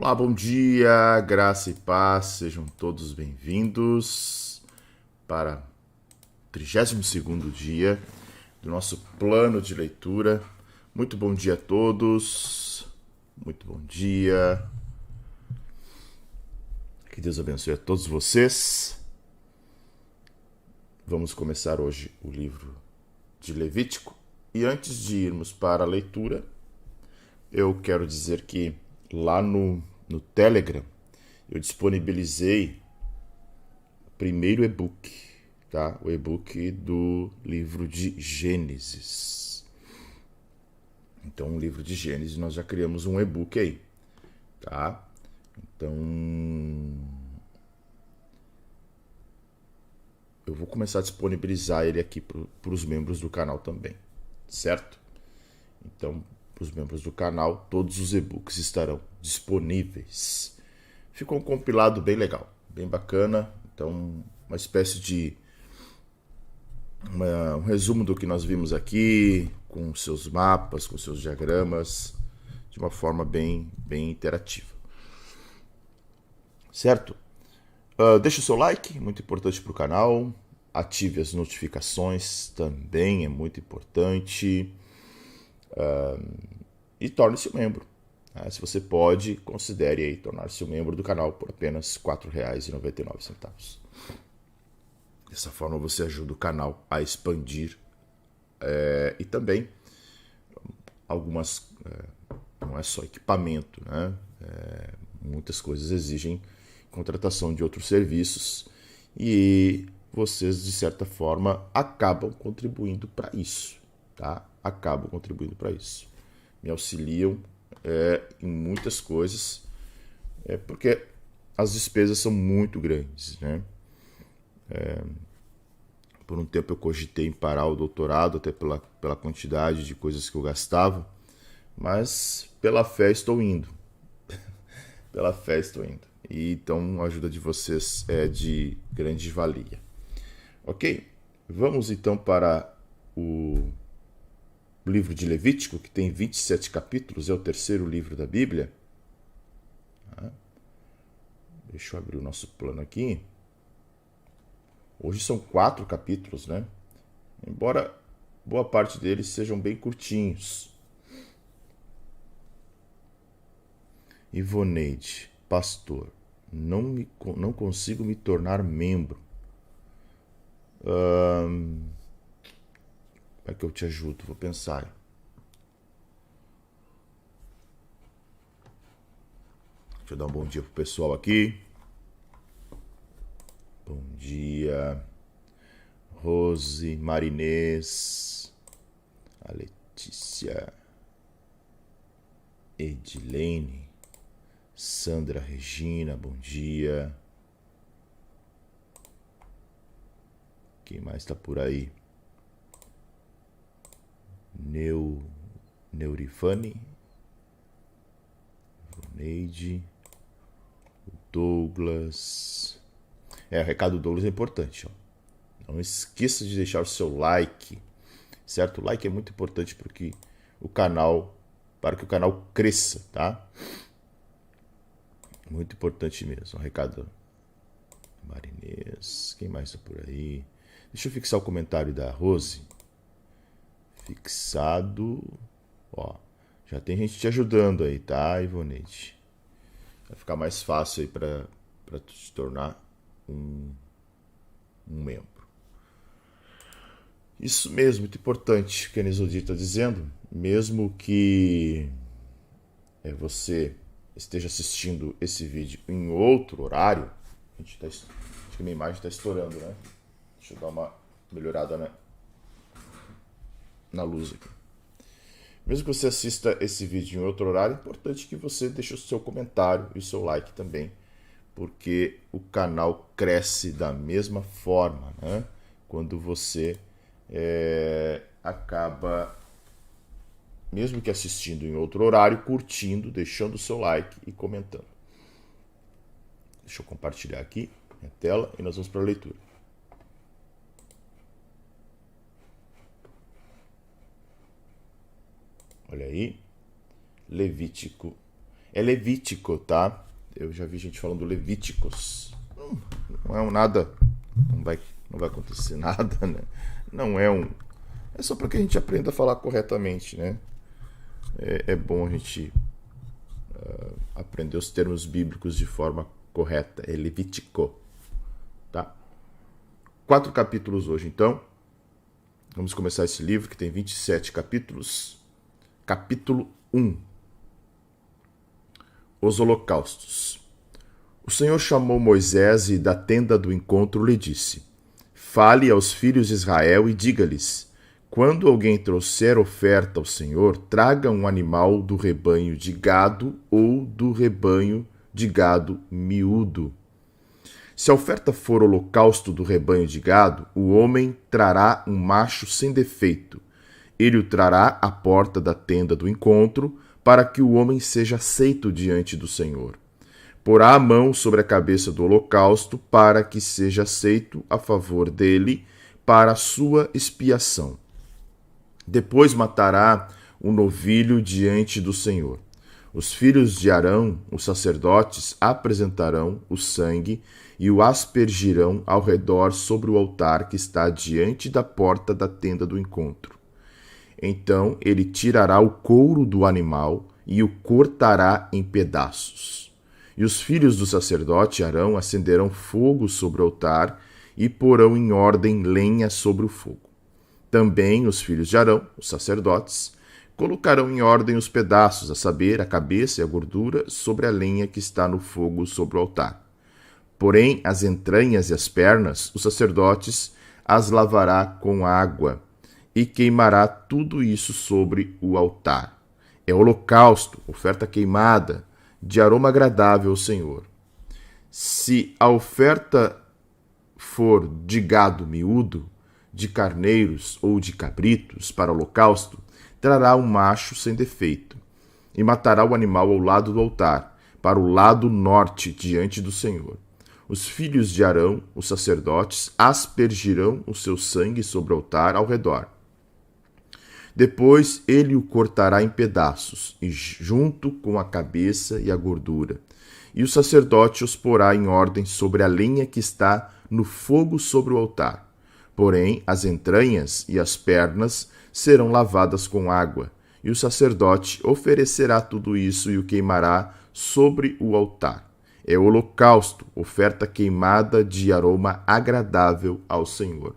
Olá, bom dia, graça e paz, sejam todos bem-vindos para o 32º dia do nosso plano de leitura. Muito bom dia a todos, muito bom dia, que Deus abençoe a todos vocês. Vamos começar hoje o livro de Levítico e antes de irmos para a leitura, eu quero dizer que lá no Telegram eu disponibilizei o primeiro e-book, tá? O e-book do livro de Gênesis. Então, o livro de Gênesis, nós já criamos um e-book aí, tá? Então, eu vou começar a disponibilizar ele aqui para os membros do canal também, certo? Então, para os membros do canal, todos os e-books estarão disponíveis. Ficou um compilado bem legal, bem bacana. Então, uma espécie de um resumo do que nós vimos aqui, com seus mapas, com seus diagramas, de uma forma bem interativa. Certo? Deixe o seu like, muito importante para o canal. Ative as notificações, também é muito importante. E torne-se um membro. Se você pode, considere aí tornar-se um membro do canal por apenas R$ 4,99. Dessa forma você ajuda o canal a expandir e também algumas, não é só equipamento, né? Muitas coisas exigem contratação de outros serviços e vocês, de certa forma, acabam contribuindo para isso, tá? Acabam contribuindo para isso. Me auxiliam em muitas coisas, porque as despesas são muito grandes, né? Por um tempo eu cogitei em parar o doutorado, até pela quantidade de coisas que eu gastava, mas pela fé estou indo. Pela fé estou indo. E então a ajuda de vocês é de grande valia. Ok? Vamos então para o livro de Levítico, que tem 27 capítulos, é o terceiro livro da Bíblia. Deixa eu abrir o nosso plano aqui. Hoje são 4 capítulos, né? Embora boa parte deles sejam bem curtinhos. Ivoneide, pastor, não consigo me tornar membro. Como é que eu te ajudo? Vou pensar. Deixa eu dar um bom dia pro pessoal aqui. Bom dia, Rose, Marinês, a Letícia, Edilene, Sandra Regina, bom dia. Quem mais está por aí? Neurifane, Neide, Douglas. O recado do Douglas é importante. Ó. Não esqueça de deixar o seu like, certo? O like é muito importante para que o canal cresça, tá? Muito importante mesmo. Um recado. Marinês. Quem mais está por aí? Deixa eu fixar o comentário da Rose. Fixado. Ó, já tem gente te ajudando aí, tá, Ivonete? Vai ficar mais fácil aí para tu te tornar um membro. Isso mesmo, muito importante o que a Nesodi está dizendo. Mesmo que você esteja assistindo esse vídeo em outro horário, acho que minha imagem está estourando, né? Deixa eu dar uma melhorada na luz aqui. Mesmo que você assista esse vídeo em outro horário, é importante que você deixe o seu comentário e o seu like também, porque o canal cresce da mesma forma, né? Quando você acaba, mesmo que assistindo em outro horário, curtindo, deixando o seu like e comentando. Deixa eu compartilhar aqui a tela e nós vamos para a leitura. Olha aí, Levítico. é Levítico, tá? Eu já vi gente falando Levíticos. Não é um nada, não vai acontecer nada, né? Não é um... É só para que a gente aprenda a falar corretamente, né? É bom a gente aprender os termos bíblicos de forma correta. É Levítico, tá? 4 capítulos hoje, então. Vamos começar esse livro que tem 27 capítulos. Capítulo 1. Os holocaustos. O Senhor chamou Moisés e da tenda do encontro lhe disse: Fale aos filhos de Israel e diga-lhes: quando alguém trouxer oferta ao Senhor, traga um animal do rebanho de gado ou do rebanho de gado miúdo. Se a oferta for holocausto do rebanho de gado, o homem trará um macho sem defeito. Ele o trará à porta da tenda do encontro, para que o homem seja aceito diante do Senhor. Porá a mão sobre a cabeça do holocausto, para que seja aceito a favor dele, para a sua expiação. Depois matará um novilho diante do Senhor. Os filhos de Arão, os sacerdotes, apresentarão o sangue e o aspergirão ao redor sobre o altar que está diante da porta da tenda do encontro. Então ele tirará o couro do animal e o cortará em pedaços. E os filhos do sacerdote Arão acenderão fogo sobre o altar e porão em ordem lenha sobre o fogo. Também os filhos de Arão, os sacerdotes, colocarão em ordem os pedaços, a saber, a cabeça e a gordura, sobre a lenha que está no fogo sobre o altar. Porém, as entranhas e as pernas, os sacerdotes as lavará com água e queimará tudo isso sobre o altar. É holocausto, oferta queimada, de aroma agradável ao Senhor. Se a oferta for de gado miúdo, de carneiros ou de cabritos para holocausto, trará um macho sem defeito, e matará o animal ao lado do altar, para o lado norte, diante do Senhor. Os filhos de Arão, os sacerdotes, aspergirão o seu sangue sobre o altar ao redor. Depois ele o cortará em pedaços, e junto com a cabeça e a gordura. E o sacerdote os porá em ordem sobre a lenha que está no fogo sobre o altar. Porém, as entranhas e as pernas serão lavadas com água, e o sacerdote oferecerá tudo isso e o queimará sobre o altar. É holocausto, oferta queimada de aroma agradável ao Senhor.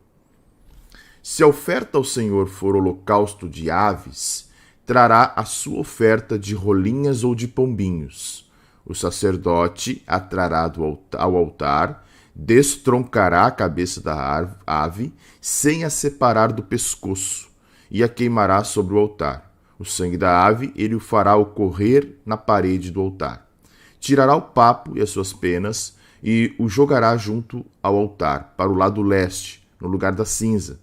Se a oferta ao Senhor for holocausto de aves, trará a sua oferta de rolinhas ou de pombinhos. O sacerdote a trará ao altar, destroncará a cabeça da ave, sem a separar do pescoço, e a queimará sobre o altar. O sangue da ave ele o fará ocorrer na parede do altar. Tirará o papo e as suas penas, e o jogará junto ao altar, para o lado leste, no lugar da cinza.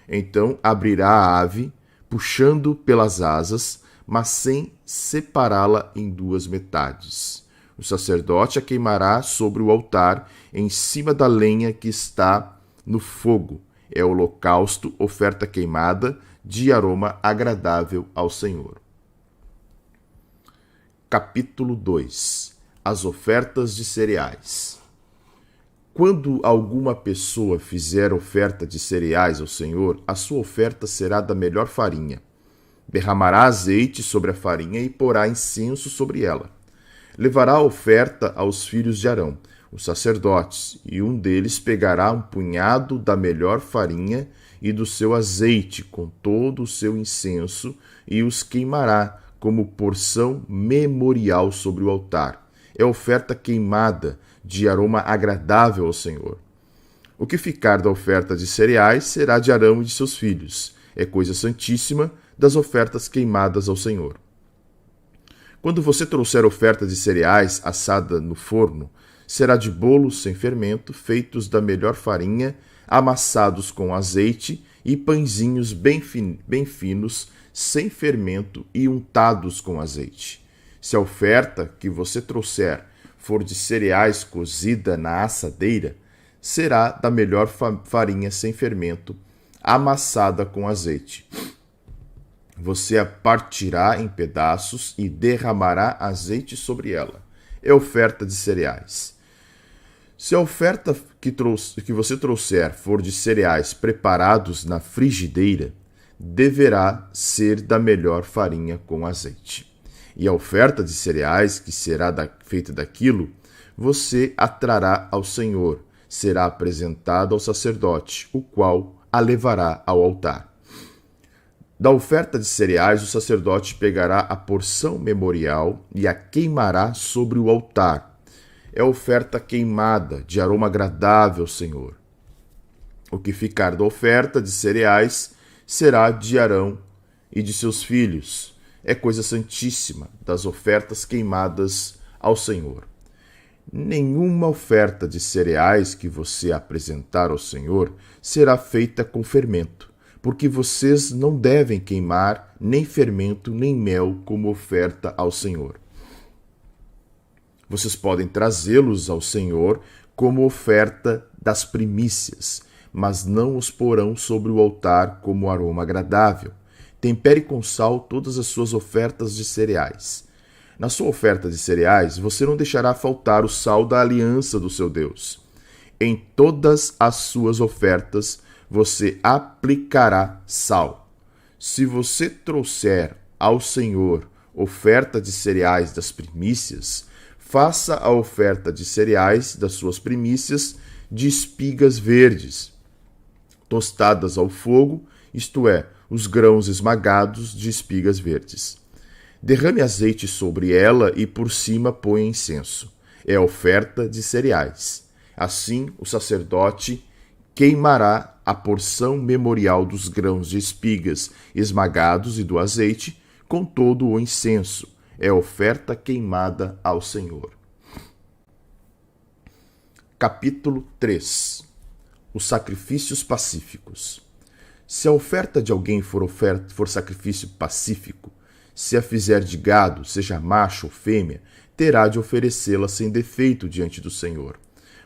Então abrirá a ave, puxando pelas asas, mas sem separá-la em duas metades. O sacerdote a queimará sobre o altar, em cima da lenha que está no fogo. É holocausto, oferta queimada, de aroma agradável ao Senhor. Capítulo 2. As ofertas de cereais. Quando alguma pessoa fizer oferta de cereais ao Senhor, a sua oferta será da melhor farinha. Derramará azeite sobre a farinha e porá incenso sobre ela. Levará a oferta aos filhos de Arão, os sacerdotes, e um deles pegará um punhado da melhor farinha e do seu azeite com todo o seu incenso e os queimará como porção memorial sobre o altar. É oferta queimada de aroma agradável ao Senhor. O que ficar da oferta de cereais será de Arão e de seus filhos. É coisa santíssima das ofertas queimadas ao Senhor. Quando você trouxer oferta de cereais assada no forno, será de bolos sem fermento, feitos da melhor farinha, amassados com azeite, e pãezinhos bem finos, sem fermento e untados com azeite. Se a oferta que você trouxer for de cereais cozida na assadeira, será da melhor farinha sem fermento, amassada com azeite. Você a partirá em pedaços e derramará azeite sobre ela. É oferta de cereais. Se a oferta que você trouxer for de cereais preparados na frigideira, deverá ser da melhor farinha com azeite. E a oferta de cereais que será feita daquilo, você a trará ao Senhor, será apresentada ao sacerdote, o qual a levará ao altar. Da oferta de cereais, o sacerdote pegará a porção memorial e a queimará sobre o altar. É oferta queimada, de aroma agradável ao Senhor. O que ficar da oferta de cereais será de Arão e de seus filhos. É coisa santíssima das ofertas queimadas ao Senhor. Nenhuma oferta de cereais que você apresentar ao Senhor será feita com fermento, porque vocês não devem queimar nem fermento nem mel como oferta ao Senhor. Vocês podem trazê-los ao Senhor como oferta das primícias, mas não os porão sobre o altar como aroma agradável. Tempere com sal todas as suas ofertas de cereais. Na sua oferta de cereais, você não deixará faltar o sal da aliança do seu Deus. Em todas as suas ofertas, você aplicará sal. Se você trouxer ao Senhor oferta de cereais das primícias, faça a oferta de cereais das suas primícias de espigas verdes, tostadas ao fogo, isto é, os grãos esmagados de espigas verdes. Derrame azeite sobre ela e por cima põe incenso. É a oferta de cereais. Assim, o sacerdote queimará a porção memorial dos grãos de espigas esmagados e do azeite com todo o incenso. É oferta queimada ao Senhor. Capítulo 3. Os sacrifícios pacíficos. Se a oferta de alguém for sacrifício pacífico, se a fizer de gado, seja macho ou fêmea, terá de oferecê-la sem defeito diante do Senhor.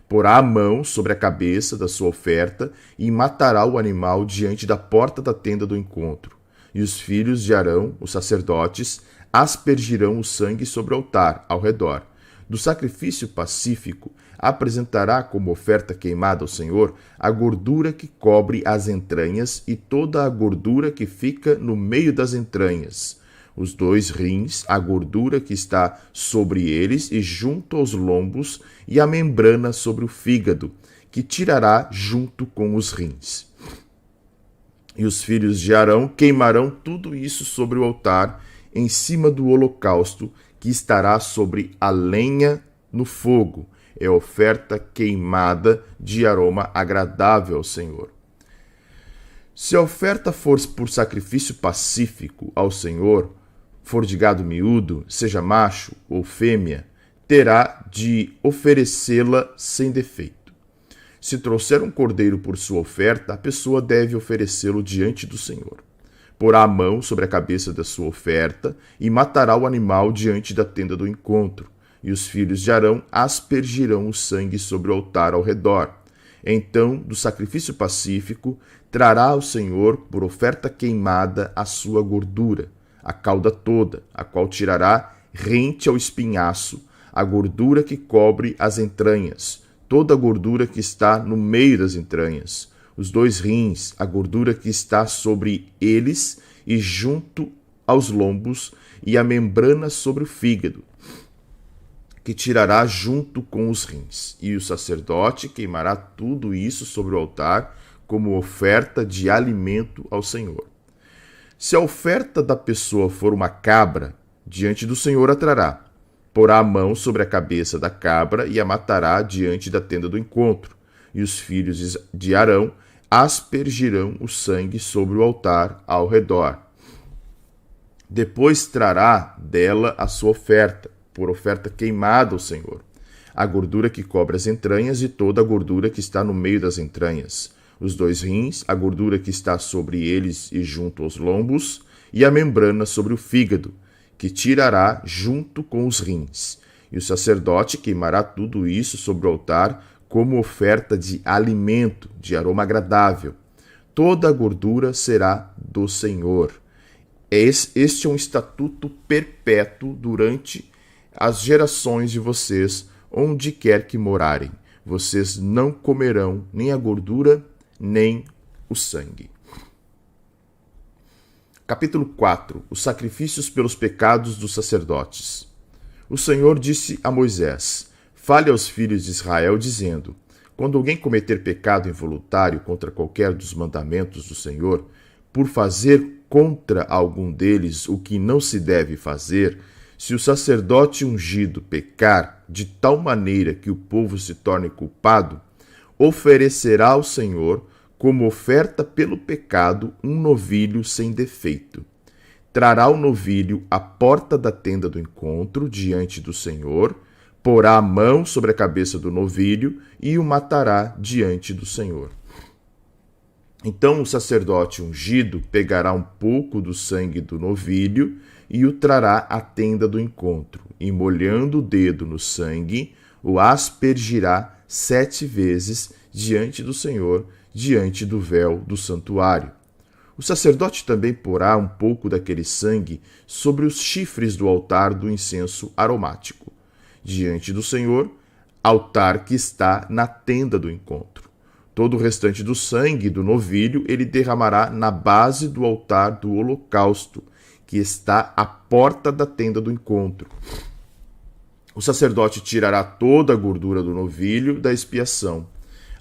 Porá a mão sobre a cabeça da sua oferta e matará o animal diante da porta da tenda do encontro. E os filhos de Arão, os sacerdotes, aspergirão o sangue sobre o altar, ao redor. Do sacrifício pacífico, apresentará como oferta queimada ao Senhor a gordura que cobre as entranhas e toda a gordura que fica no meio das entranhas, os 2 rins, a gordura que está sobre eles e junto aos lombos, e a membrana sobre o fígado, que tirará junto com os rins. E os filhos de Arão queimarão tudo isso sobre o altar, em cima do holocausto, que estará sobre a lenha no fogo. É oferta queimada de aroma agradável ao Senhor. Se a oferta for por sacrifício pacífico ao Senhor, for de gado miúdo, seja macho ou fêmea, terá de oferecê-la sem defeito. Se trouxer um cordeiro por sua oferta, a pessoa deve oferecê-lo diante do Senhor. Porá a mão sobre a cabeça da sua oferta e matará o animal diante da tenda do encontro. E os filhos de Arão aspergirão o sangue sobre o altar ao redor. Então, do sacrifício pacífico, trará ao Senhor por oferta queimada a sua gordura, a cauda toda, a qual tirará rente ao espinhaço, a gordura que cobre as entranhas, toda a gordura que está no meio das entranhas, os 2 rins, a gordura que está sobre eles e junto aos lombos, e a membrana sobre o fígado, que tirará junto com os rins. E o sacerdote queimará tudo isso sobre o altar como oferta de alimento ao Senhor. Se a oferta da pessoa for uma cabra, diante do Senhor a trará. Porá a mão sobre a cabeça da cabra e a matará diante da tenda do encontro. E os filhos de Arão aspergirão o sangue sobre o altar ao redor. Depois trará dela a sua oferta, por oferta queimada ao Senhor, a gordura que cobre as entranhas e toda a gordura que está no meio das entranhas, os 2 rins, a gordura que está sobre eles e junto aos lombos, e a membrana sobre o fígado, que tirará junto com os rins. E o sacerdote queimará tudo isso sobre o altar como oferta de alimento, de aroma agradável. Toda a gordura será do Senhor. Este é um estatuto perpétuo durante as gerações de vocês, onde quer que morarem. Vocês não comerão nem a gordura, nem o sangue. Capítulo 4. Os sacrifícios pelos pecados dos sacerdotes. O Senhor disse a Moisés: fale aos filhos de Israel, dizendo: quando alguém cometer pecado involuntário contra qualquer dos mandamentos do Senhor, por fazer contra algum deles o que não se deve fazer, se o sacerdote ungido pecar de tal maneira que o povo se torne culpado, oferecerá ao Senhor, como oferta pelo pecado, um novilho sem defeito. Trará o novilho à porta da tenda do encontro, diante do Senhor, porá a mão sobre a cabeça do novilho e o matará diante do Senhor. Então o sacerdote ungido pegará um pouco do sangue do novilho e o trará à tenda do encontro, e molhando o dedo no sangue, o aspergirá 7 vezes diante do Senhor, diante do véu do santuário. O sacerdote também porá um pouco daquele sangue sobre os chifres do altar do incenso aromático, diante do Senhor, altar que está na tenda do encontro. Todo o restante do sangue do novilho ele derramará na base do altar do holocausto, que está à porta da tenda do encontro. O sacerdote tirará toda a gordura do novilho da expiação,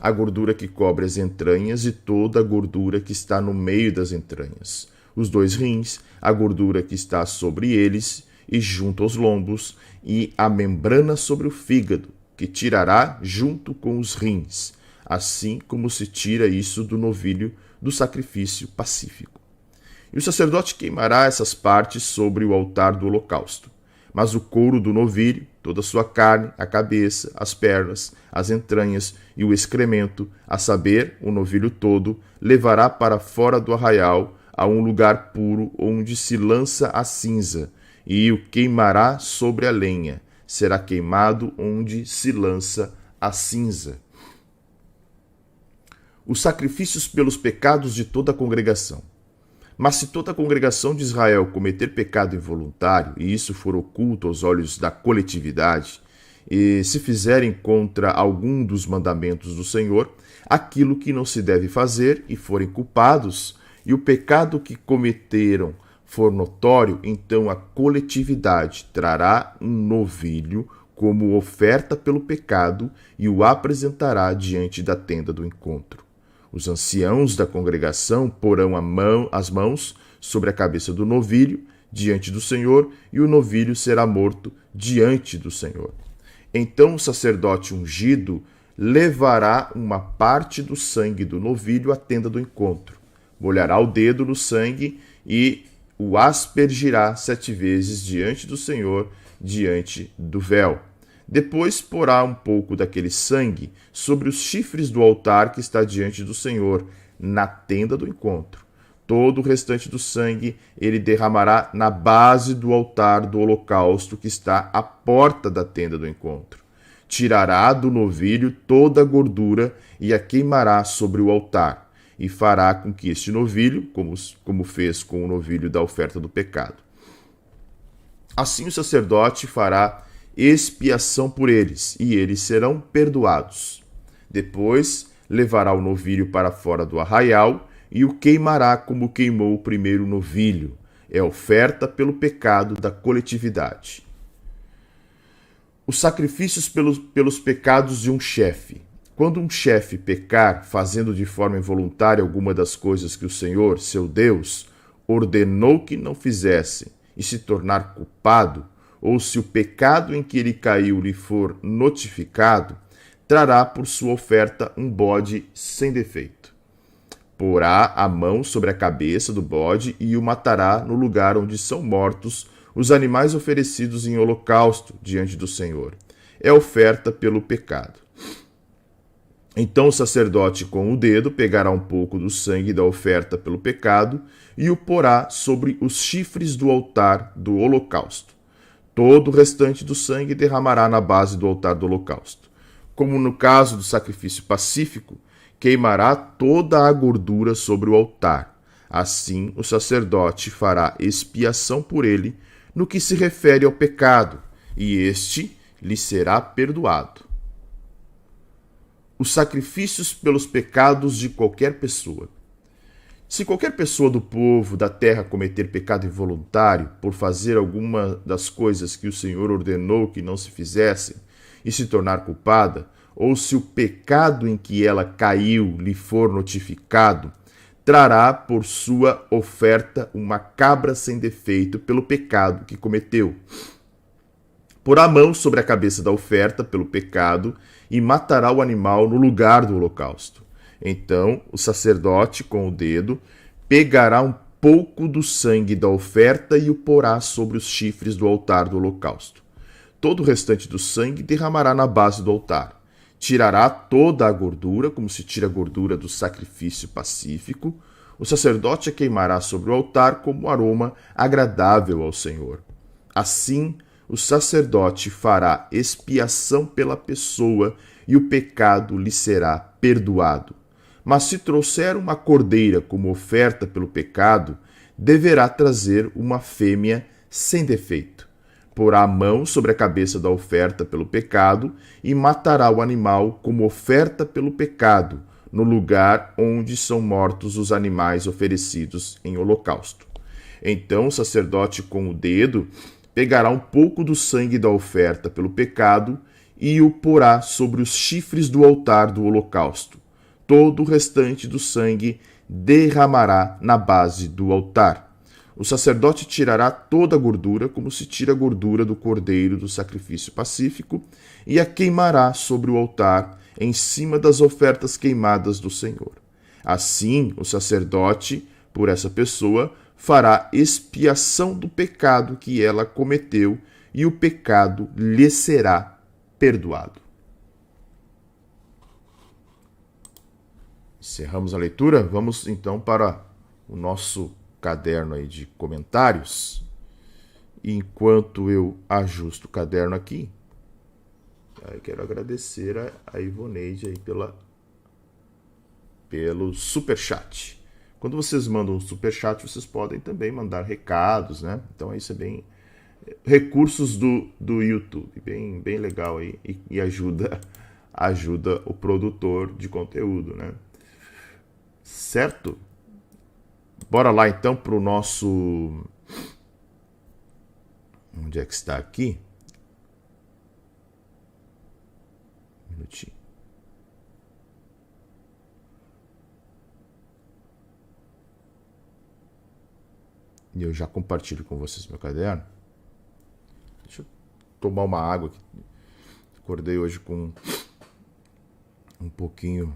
a gordura que cobre as entranhas e toda a gordura que está no meio das entranhas, os 2 rins, a gordura que está sobre eles e junto aos lombos, e a membrana sobre o fígado, que tirará junto com os rins, assim como se tira isso do novilho do sacrifício pacífico. E o sacerdote queimará essas partes sobre o altar do holocausto. Mas o couro do novilho, toda a sua carne, a cabeça, as pernas, as entranhas e o excremento, a saber, o novilho todo, levará para fora do arraial, a um lugar puro, onde se lança a cinza, e o queimará sobre a lenha. Será queimado onde se lança a cinza. Os sacrifícios pelos pecados de toda a congregação. Mas se toda a congregação de Israel cometer pecado involuntário, e isso for oculto aos olhos da coletividade, e se fizerem contra algum dos mandamentos do Senhor, aquilo que não se deve fazer, e forem culpados, e o pecado que cometeram for notório, então a coletividade trará um novilho como oferta pelo pecado e o apresentará diante da tenda do encontro. Os anciãos da congregação porão as mãos sobre a cabeça do novilho diante do Senhor, e o novilho será morto diante do Senhor. Então o sacerdote ungido levará uma parte do sangue do novilho à tenda do encontro, molhará o dedo no sangue e o aspergirá 7 vezes diante do Senhor, diante do véu. Depois porá um pouco daquele sangue sobre os chifres do altar que está diante do Senhor, na tenda do encontro. Todo o restante do sangue ele derramará na base do altar do holocausto que está à porta da tenda do encontro. Tirará do novilho toda a gordura e a queimará sobre o altar, e fará com que este novilho, como fez com o novilho da oferta do pecado. Assim o sacerdote fará expiação por eles, e eles serão perdoados. Depois levará o novilho para fora do arraial e o queimará como queimou o primeiro novilho. É oferta pelo pecado da coletividade. Os sacrifícios pelos pecados de um chefe. Quando um chefe pecar, fazendo de forma involuntária alguma das coisas que o Senhor, seu Deus, ordenou que não fizesse, e se tornar culpado, ou se o pecado em que ele caiu lhe for notificado, trará por sua oferta um bode sem defeito. Porá a mão sobre a cabeça do bode e o matará no lugar onde são mortos os animais oferecidos em holocausto diante do Senhor. É oferta pelo pecado. Então o sacerdote com o dedo pegará um pouco do sangue da oferta pelo pecado e o porá sobre os chifres do altar do holocausto. Todo o restante do sangue derramará na base do altar do holocausto. Como no caso do sacrifício pacífico, queimará toda a gordura sobre o altar. Assim, o sacerdote fará expiação por ele no que se refere ao pecado, e este lhe será perdoado. Os sacrifícios pelos pecados de qualquer pessoa. Se qualquer pessoa do povo da terra cometer pecado involuntário por fazer alguma das coisas que o Senhor ordenou que não se fizessem e se tornar culpada, ou se o pecado em que ela caiu lhe for notificado, trará por sua oferta uma cabra sem defeito pelo pecado que cometeu. Porá a mão sobre a cabeça da oferta pelo pecado e matará o animal no lugar do holocausto. Então o sacerdote, com o dedo, pegará um pouco do sangue da oferta e o porá sobre os chifres do altar do holocausto. Todo o restante do sangue derramará na base do altar. Tirará toda a gordura, como se tira a gordura do sacrifício pacífico. O sacerdote a queimará sobre o altar como aroma agradável ao Senhor. Assim, o sacerdote fará expiação pela pessoa e o pecado lhe será perdoado. Mas se trouxer uma cordeira como oferta pelo pecado, deverá trazer uma fêmea sem defeito. Porá a mão sobre a cabeça da oferta pelo pecado e matará o animal como oferta pelo pecado, no lugar onde são mortos os animais oferecidos em holocausto. Então o sacerdote, com o dedo, pegará um pouco do sangue da oferta pelo pecado e o porá sobre os chifres do altar do holocausto. Todo o restante do sangue derramará na base do altar. O sacerdote tirará toda a gordura, como se tira a gordura do cordeiro do sacrifício pacífico, e a queimará sobre o altar, em cima das ofertas queimadas do Senhor. Assim, o sacerdote, por essa pessoa, fará expiação do pecado que ela cometeu, e o pecado lhe será perdoado. Encerramos a leitura, vamos então para o nosso caderno aí de comentários. E enquanto eu ajusto o caderno aqui, eu quero agradecer a Ivoneide aí pelo superchat. Quando vocês mandam um superchat, vocês podem também mandar recados, né? Então isso é bem... recursos do YouTube, bem legal aí, e ajuda o produtor de conteúdo, né? Certo? Bora lá então para o nosso... Onde é que está aqui? Um minutinho. E eu já compartilho com vocês meu caderno. Deixa eu tomar uma água aqui. Acordei hoje com um pouquinho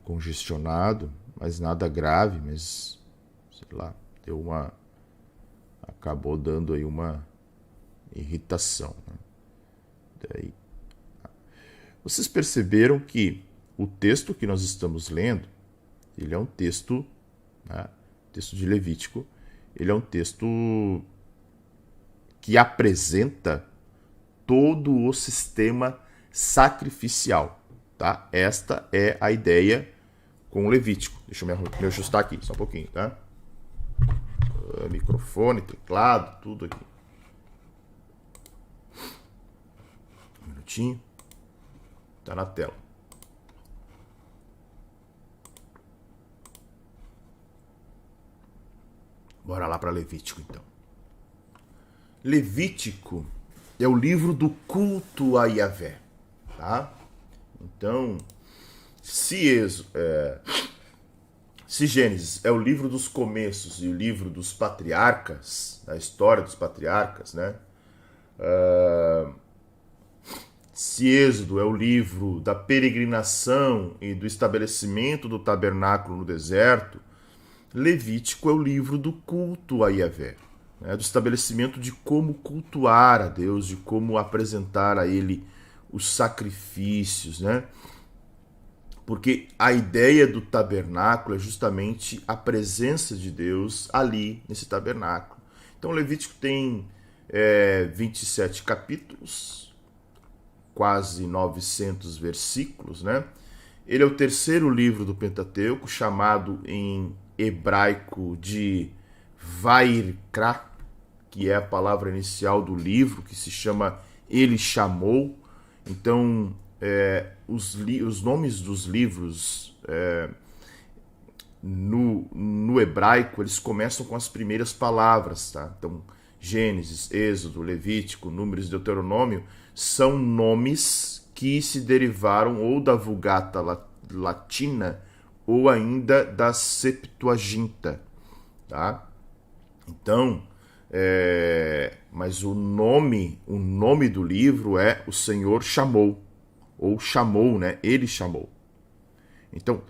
congestionado, mas nada grave, mas sei lá, acabou dando aí uma irritação, né? Daí, vocês perceberam que o texto que nós estamos lendo, ele é um texto, né, texto de Levítico, ele é um texto que apresenta todo o sistema sacrificial, tá? Esta é a ideia com o Levítico. Deixa eu me ajustar aqui, só um pouquinho, tá? Microfone, teclado, tudo aqui. Um minutinho. Tá na tela. Bora lá para Levítico, então. Levítico é o livro do culto a Yahvé, tá? Então, se Gênesis é o livro dos começos e o livro dos patriarcas, a história dos patriarcas, né? Se Êxodo é o livro da peregrinação e do estabelecimento do tabernáculo no deserto, Levítico é o livro do culto a Yahvé, né? Do estabelecimento de como cultuar a Deus, de como apresentar a Ele os sacrifícios, né? Porque a ideia do tabernáculo é justamente a presença de Deus ali nesse tabernáculo. Então, Levítico tem 27 capítulos, quase 900 versículos, né? Ele é o terceiro livro do Pentateuco, chamado em hebraico de Vaikra, que é a palavra inicial do livro, que se chama Ele Chamou. Então, os nomes dos livros no hebraico, eles começam com as primeiras palavras, tá? Então, Gênesis, Êxodo, Levítico, Números e Deuteronômio são nomes que se derivaram ou da Vulgata Latina ou ainda da Septuaginta, tá? Então, mas o nome do livro é O Senhor Chamou, ou chamou, né? Ele chamou. Então,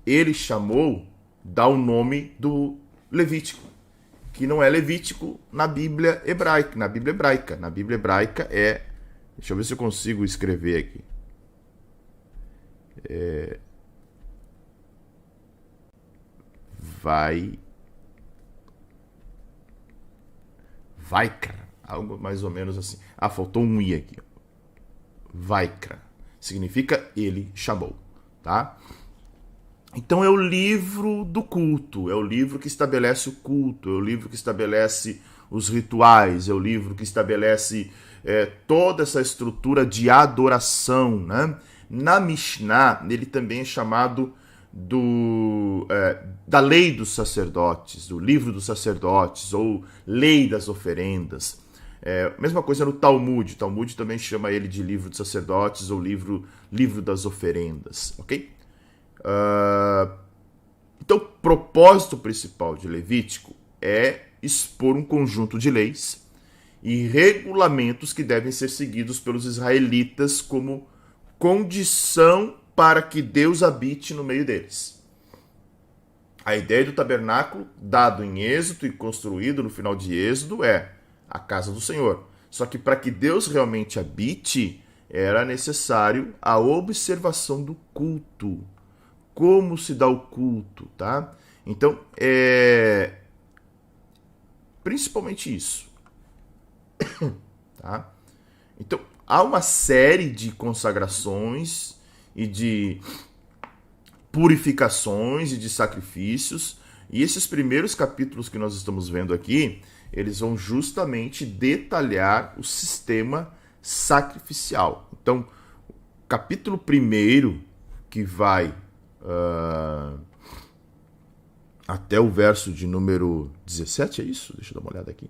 Ele chamou dá o nome do Levítico, que não é Levítico na Bíblia hebraica. Na Bíblia hebraica é... Deixa eu ver se eu consigo escrever aqui. Vaikra, algo mais ou menos assim. Faltou um i aqui. Vaikra significa Ele chamou, tá? Então é o livro do culto, é o livro que estabelece o culto, é o livro que estabelece os rituais, é o livro que estabelece toda essa estrutura de adoração, né? Na Mishnah, ele também é chamado da lei dos sacerdotes, do livro dos sacerdotes, ou lei das oferendas. Mesma coisa no Talmud. O Talmud também chama ele de livro dos sacerdotes ou livro das oferendas, ok? Então, o propósito principal de Levítico é expor um conjunto de leis e regulamentos que devem ser seguidos pelos israelitas como condição para que Deus habite no meio deles. A ideia do tabernáculo, dado em Êxodo e construído no final de Êxodo, é a casa do Senhor. Só que para que Deus realmente habite, era necessário a observação do culto. Como se dá o culto, tá? Então, principalmente isso. Tá? Então, há uma série de consagrações e de purificações e de sacrifícios, e esses primeiros capítulos que nós estamos vendo aqui, eles vão justamente detalhar o sistema sacrificial. Então, capítulo 1, que vai até o verso de número 17, é isso? Deixa eu dar uma olhada aqui.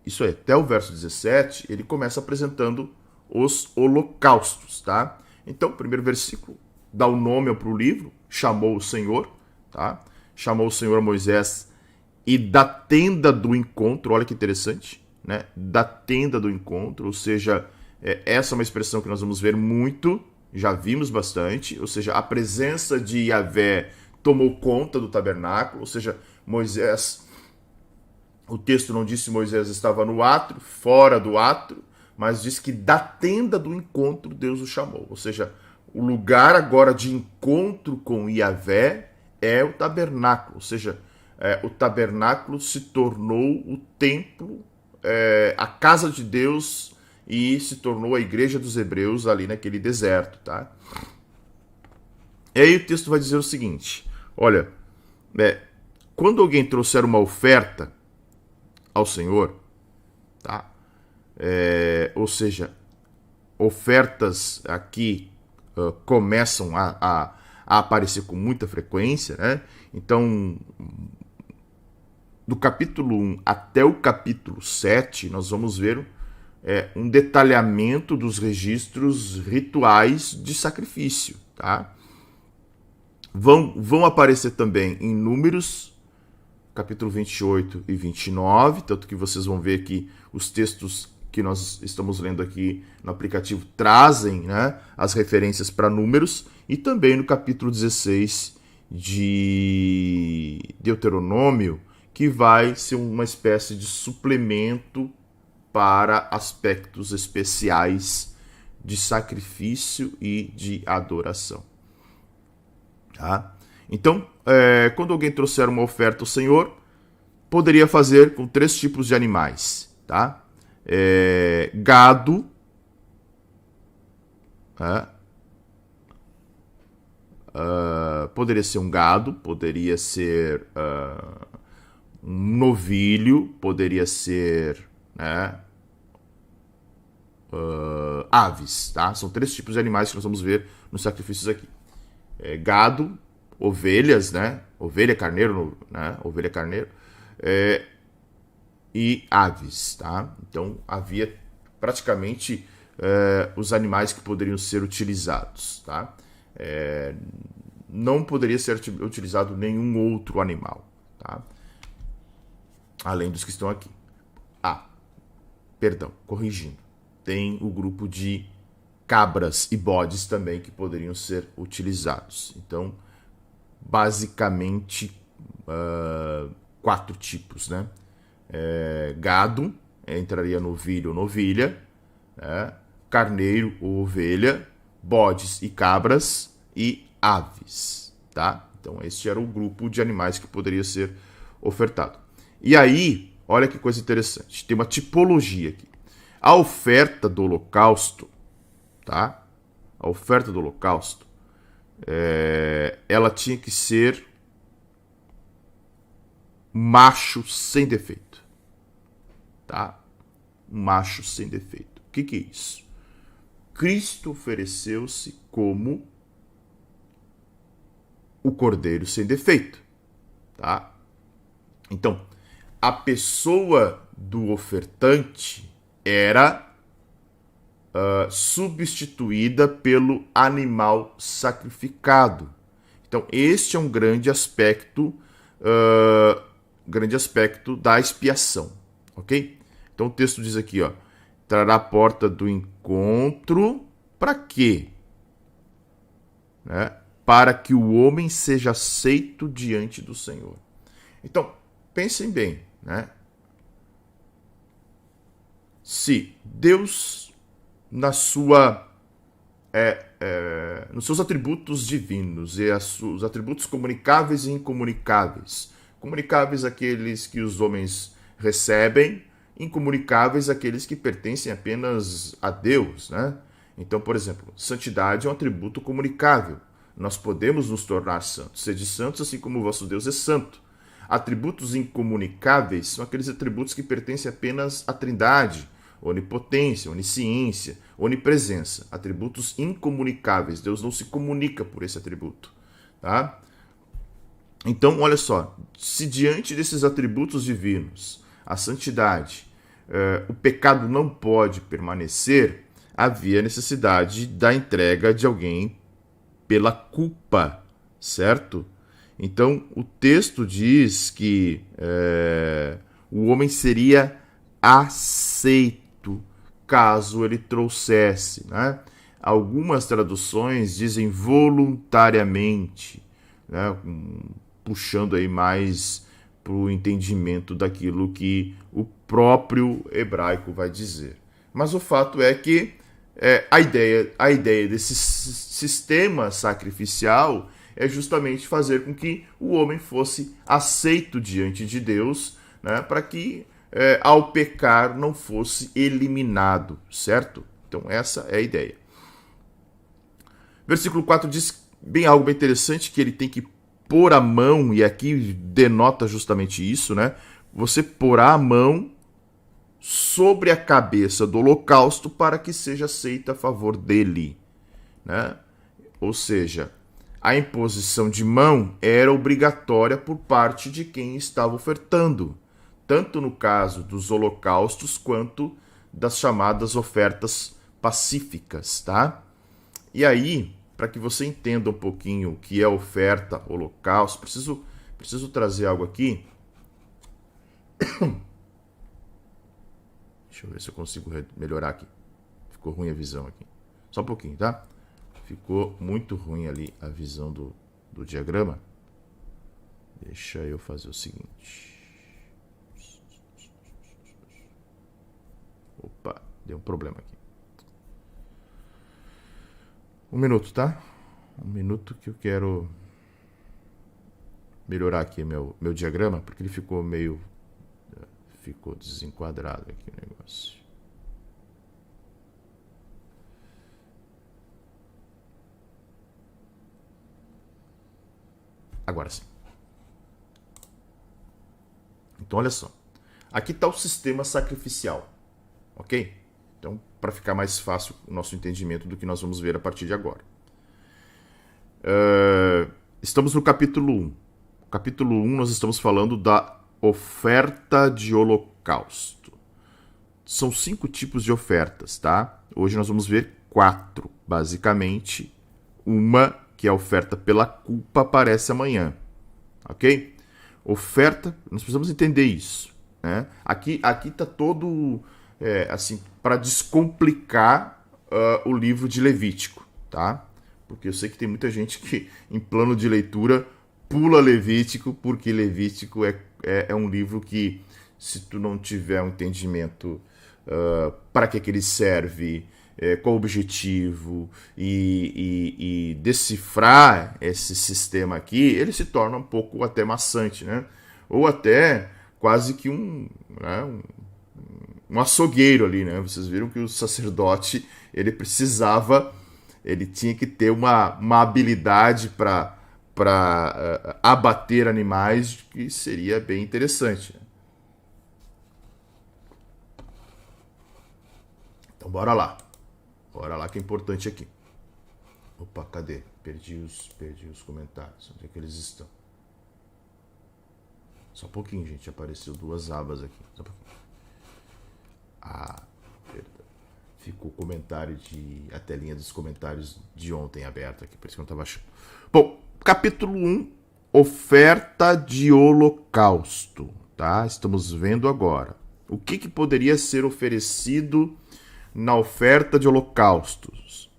Isso aí, até o verso 17, ele começa apresentando os holocaustos, tá? Então, o primeiro versículo dá o nome para o livro, chamou o Senhor, tá? Chamou o Senhor a Moisés e da tenda do encontro, olha que interessante, né? Da tenda do encontro, ou seja, essa é uma expressão que nós vamos ver muito, já vimos bastante, ou seja, a presença de Yahvé tomou conta do tabernáculo, ou seja, Moisés, o texto não diz se Moisés estava no átrio, fora do átrio, mas diz que da tenda do encontro Deus o chamou, ou seja, o lugar agora de encontro com Yahvé é o tabernáculo, ou seja, o tabernáculo se tornou o templo, a casa de Deus, e se tornou a igreja dos hebreus ali naquele deserto, tá? E aí o texto vai dizer o seguinte, olha, quando alguém trouxer uma oferta ao Senhor, tá? Ou seja, ofertas aqui começam a aparecer com muita frequência, né? Então, do capítulo 1 até o capítulo 7, nós vamos ver um detalhamento dos registros rituais de sacrifício, tá? Vão aparecer também em Números, capítulo 28 e 29, tanto que vocês vão ver que os textos que nós estamos lendo aqui no aplicativo trazem, né, as referências para Números, e também no capítulo 16 de Deuteronômio, que vai ser uma espécie de suplemento para aspectos especiais de sacrifício e de adoração. Tá? Então, quando alguém trouxer uma oferta ao Senhor, poderia fazer com 3 tipos de animais, tá? Gado, poderia ser um gado, poderia ser um novilho, poderia ser, né, aves, tá? São 3 tipos de animais que nós vamos ver nos sacrifícios aqui. Gado, ovelhas, né? Ovelha, carneiro, né? Ovelha, carneiro, e aves, tá? Então havia praticamente os animais que poderiam ser utilizados, tá? Não poderia ser utilizado nenhum outro animal, tá? Além dos que estão aqui. Perdão, corrigindo. Tem o grupo de cabras e bodes também que poderiam ser utilizados. Então, basicamente, 4 tipos, né? Gado, entraria novilho ou novilha, né? Carneiro ou ovelha, bodes e cabras e aves, tá? Então, este era o grupo de animais que poderia ser ofertado. E aí, olha que coisa interessante, tem uma tipologia aqui. A oferta do holocausto, tá? A oferta do holocausto, ela tinha que ser macho sem defeito, tá? Macho sem defeito. O que é isso? Cristo ofereceu-se como o cordeiro sem defeito, tá? Então, a pessoa do ofertante era substituída pelo animal sacrificado. Então, este é um grande aspecto da expiação, ok? Então, o texto diz aqui, ó, trará a porta do encontro para quê? Né? Para que o homem seja aceito diante do Senhor. Então, pensem bem, né? Se Deus, nos seus atributos divinos e os atributos comunicáveis e incomunicáveis, comunicáveis aqueles que os homens recebem, incomunicáveis aqueles que pertencem apenas a Deus, né? Então, por exemplo, santidade é um atributo comunicável. Nós podemos nos tornar santos. Sede santos, assim como o vosso Deus é santo. Atributos incomunicáveis são aqueles atributos que pertencem apenas à Trindade: onipotência, onisciência, onipresença. Atributos incomunicáveis. Deus não se comunica por esse atributo, tá? Então, olha só, se diante desses atributos divinos, a santidade, o pecado não pode permanecer, havia necessidade da entrega de alguém pela culpa, certo? Então, o texto diz que o homem seria aceito caso ele trouxesse, né? Algumas traduções dizem voluntariamente, né? Puxando aí mais para o entendimento daquilo que o próprio hebraico vai dizer. Mas o fato é que a ideia desse sistema sacrificial é justamente fazer com que o homem fosse aceito diante de Deus, né, para que ao pecar não fosse eliminado, certo? Então essa é a ideia. Versículo 4 diz algo bem interessante, que ele tem que pôr a mão, e aqui denota justamente isso, né? Você porá a mão sobre a cabeça do holocausto para que seja aceita a favor dele, né? Ou seja, a imposição de mão era obrigatória por parte de quem estava ofertando, tanto no caso dos holocaustos quanto das chamadas ofertas pacíficas, tá? E aí, para que você entenda um pouquinho o que é oferta, holocausto, preciso trazer algo aqui. Deixa eu ver se eu consigo melhorar aqui. Ficou ruim a visão aqui. Só um pouquinho, tá? Ficou muito ruim ali a visão do diagrama. Deixa eu fazer o seguinte. Opa, deu um problema aqui. 1 minuto, tá? 1 minuto que eu quero melhorar aqui meu diagrama, porque ele ficou desenquadrado aqui o negócio. Agora sim. Então, olha só. Aqui está o sistema sacrificial. Ok? Então, para ficar mais fácil o nosso entendimento do que nós vamos ver a partir de agora. Estamos no capítulo 1. No capítulo 1 nós estamos falando da oferta de holocausto. São 5 tipos de ofertas, tá? Hoje nós vamos ver 4, basicamente. Uma, que é a oferta pela culpa, aparece amanhã. Ok? Oferta, nós precisamos entender isso. Né? Aqui está todo, assim, para descomplicar o livro de Levítico, tá? Porque eu sei que tem muita gente que, em plano de leitura, pula Levítico, porque Levítico é um livro que, se tu não tiver um entendimento para que ele serve, qual o objetivo e decifrar esse sistema aqui, ele se torna um pouco até maçante, né? Ou até quase que um açougueiro ali, né? Vocês viram que o sacerdote, ele tinha que ter uma habilidade para abater animais, que seria bem interessante, né? Então bora lá. Bora lá que é importante aqui. Opa, cadê? Perdi os comentários. Onde é que eles estão? Só um pouquinho, gente. Apareceu 2 abas aqui. Só um pouquinho. Perdão. Ficou o comentário a telinha dos comentários de ontem aberta aqui. Por isso que eu não estava achando. Bom, capítulo 1. Oferta de holocausto. Tá? Estamos vendo agora. O que poderia ser oferecido na oferta de holocaustos?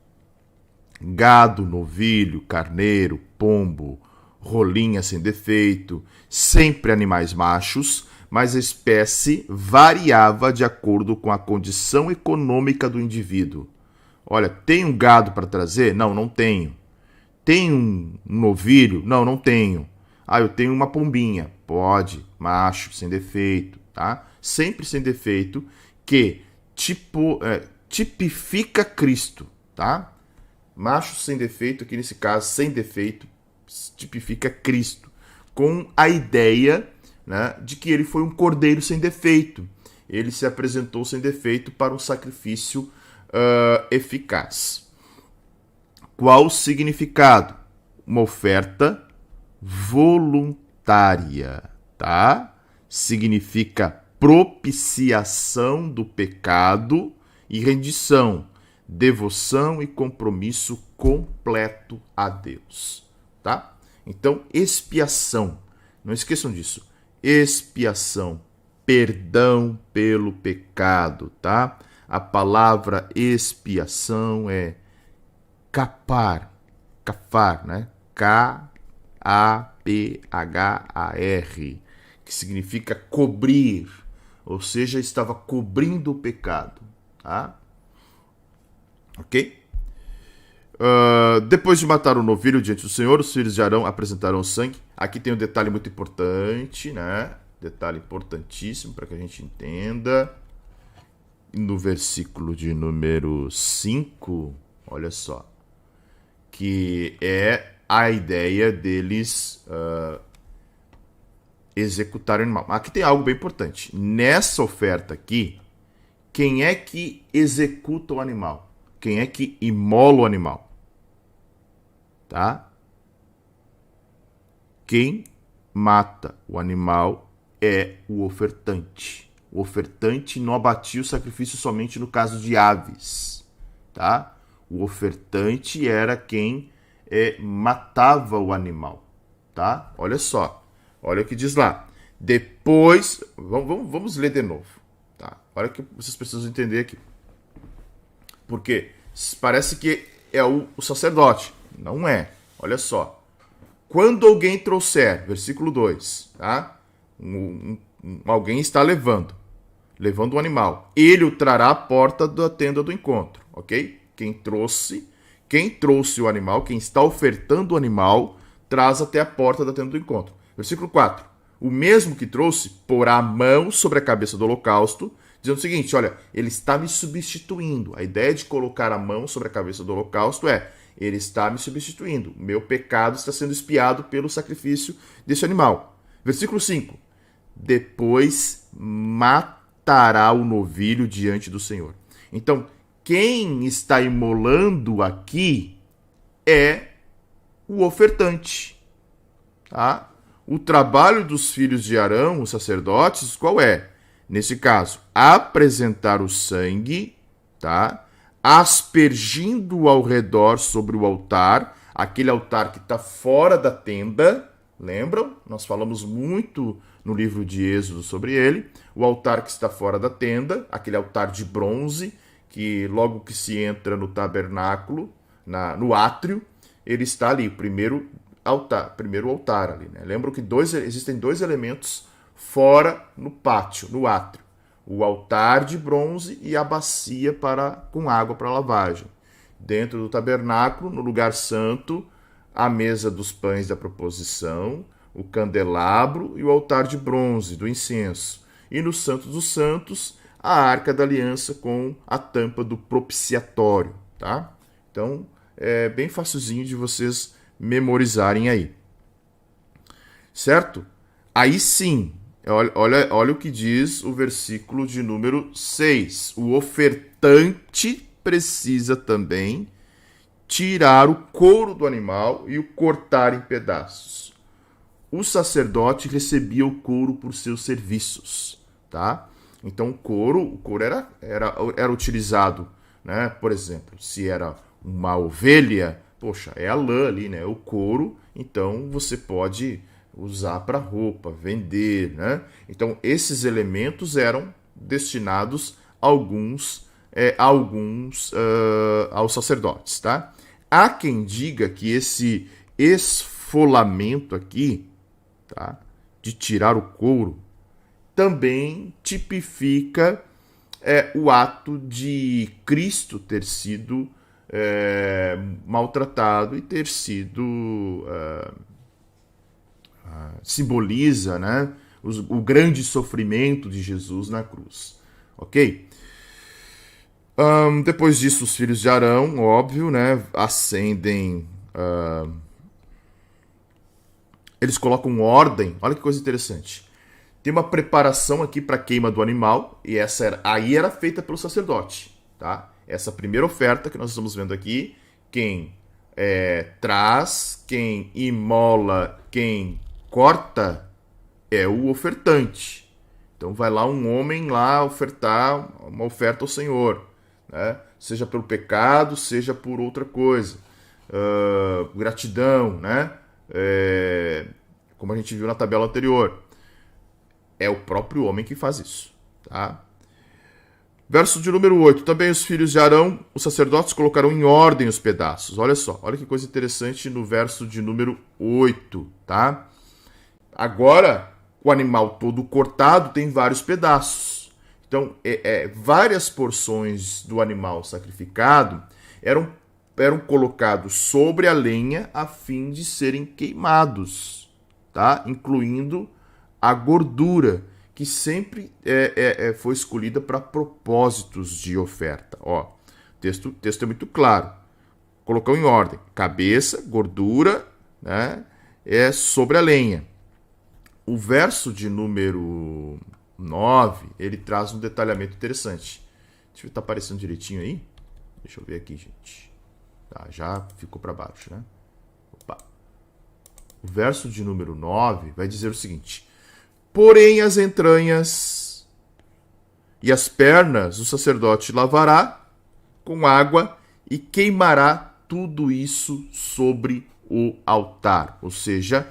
Gado, novilho, carneiro, pombo, rolinha sem defeito, sempre animais machos, mas a espécie variava de acordo com a condição econômica do indivíduo. Olha, tem um gado para trazer? Não, não tenho. Tem um novilho? Não, não tenho. Eu tenho uma pombinha. Pode, macho, sem defeito, tá? Sempre sem defeito, que tipifica Cristo, tá? Macho sem defeito, aqui nesse caso, sem defeito, tipifica Cristo, com a ideia, né, de que ele foi um cordeiro sem defeito. Ele se apresentou sem defeito para um sacrifício eficaz. Qual o significado? Uma oferta voluntária, tá? Significa propiciação do pecado e rendição, devoção e compromisso completo a Deus, tá? Então, expiação, não esqueçam disso, expiação, perdão pelo pecado, tá? A palavra expiação é cafar, né? K-A-P-H-A-R, que significa cobrir, ou seja, estava cobrindo o pecado, tá? Ok? Depois de matar o novilho diante do Senhor, os filhos de Arão apresentarão o sangue. Aqui tem um detalhe muito importante, né? Detalhe importantíssimo para que a gente entenda. No versículo de número 5, olha só, que é a ideia deles executarem o animal. Aqui tem algo bem importante. Nessa oferta aqui, quem é que executa o animal? Quem é que imola o animal? Tá? Quem mata o animal é o ofertante. O ofertante não abatia o sacrifício somente no caso de aves, tá? O ofertante era quem matava o animal, tá? Olha só, olha o que diz lá. Depois, vamos ler de novo, tá? Olha o que vocês precisam entender aqui. Porque parece que é o sacerdote. Não é. Olha só. Quando alguém trouxer, versículo 2, tá? Alguém está levando o animal. Ele o trará à porta da tenda do encontro, ok? Quem trouxe o animal, quem está ofertando o animal, traz até a porta da tenda do encontro. Versículo 4. O mesmo que trouxe porá a mão sobre a cabeça do holocausto, dizendo o seguinte, olha, ele está me substituindo. A ideia de colocar a mão sobre a cabeça do holocausto é, Ele está me substituindo. O meu pecado está sendo expiado pelo sacrifício desse animal. Versículo 5. Depois matará o novilho diante do Senhor. Então, quem está imolando aqui é o ofertante. Tá? O trabalho dos filhos de Arão, os sacerdotes, qual é? Nesse caso, apresentar o sangue, tá? Aspergindo ao redor sobre o altar, aquele altar que está fora da tenda, lembram? Nós falamos muito no livro de Êxodo sobre ele. O altar que está fora da tenda, aquele altar de bronze, que logo que se entra no tabernáculo, no átrio, ele está ali, o primeiro altar ali, né? Lembram que existem dois elementos fora no pátio, no átrio. O altar de bronze e a bacia com água para lavagem. Dentro do tabernáculo, no lugar santo, a mesa dos pães da proposição, o candelabro e o altar de bronze do incenso. E no Santo dos Santos, a Arca da Aliança com a tampa do propiciatório, tá? Então, é bem facilzinho de vocês memorizarem aí. Certo? Aí sim, olha o que diz o versículo de número 6. O ofertante precisa também tirar o couro do animal e o cortar em pedaços. O sacerdote recebia o couro por seus serviços, tá? Então o couro era utilizado, né? Por exemplo, se era uma ovelha, poxa, é a lã ali, né? O couro, então você pode usar para roupa, vender, né? Então esses elementos eram destinados alguns aos sacerdotes, tá? Há quem diga que esse esfolamento aqui, tá, de tirar o couro, também tipifica o ato de Cristo ter sido maltratado e ter sido simboliza, né, o grande sofrimento de Jesus na cruz, ok? Depois disso, os filhos de Arão, óbvio, né, acendem, eles colocam ordem. Olha que coisa interessante. Tem uma preparação aqui para a queima do animal, e aí era feita pelo sacerdote, tá? Essa primeira oferta que nós estamos vendo aqui, quem traz, quem imola, quem corta é o ofertante. Então vai lá um homem lá ofertar uma oferta ao Senhor, né? Seja pelo pecado, seja por outra coisa. Gratidão, né? Como a gente viu na tabela anterior. É o próprio homem que faz isso, tá? Verso de número 8. Também os filhos de Arão, os sacerdotes, colocarão em ordem os pedaços. Olha só, olha que coisa interessante no verso de número 8, tá? Agora, o animal todo cortado tem vários pedaços. Então, várias porções do animal sacrificado eram colocados sobre a lenha a fim de serem queimados, tá? Incluindo a gordura, que sempre foi escolhida para propósitos de oferta. Ó, o texto é muito claro. Colocou em ordem. Cabeça, gordura, né, sobre a lenha. O verso de número 9, ele traz um detalhamento interessante. Deixa eu ver se está aparecendo direitinho aí. Deixa eu ver aqui, gente. Tá, já ficou para baixo, né? Opa. O verso de número 9 vai dizer o seguinte: porém as entranhas e as pernas o sacerdote lavará com água e queimará tudo isso sobre o altar. Ou seja,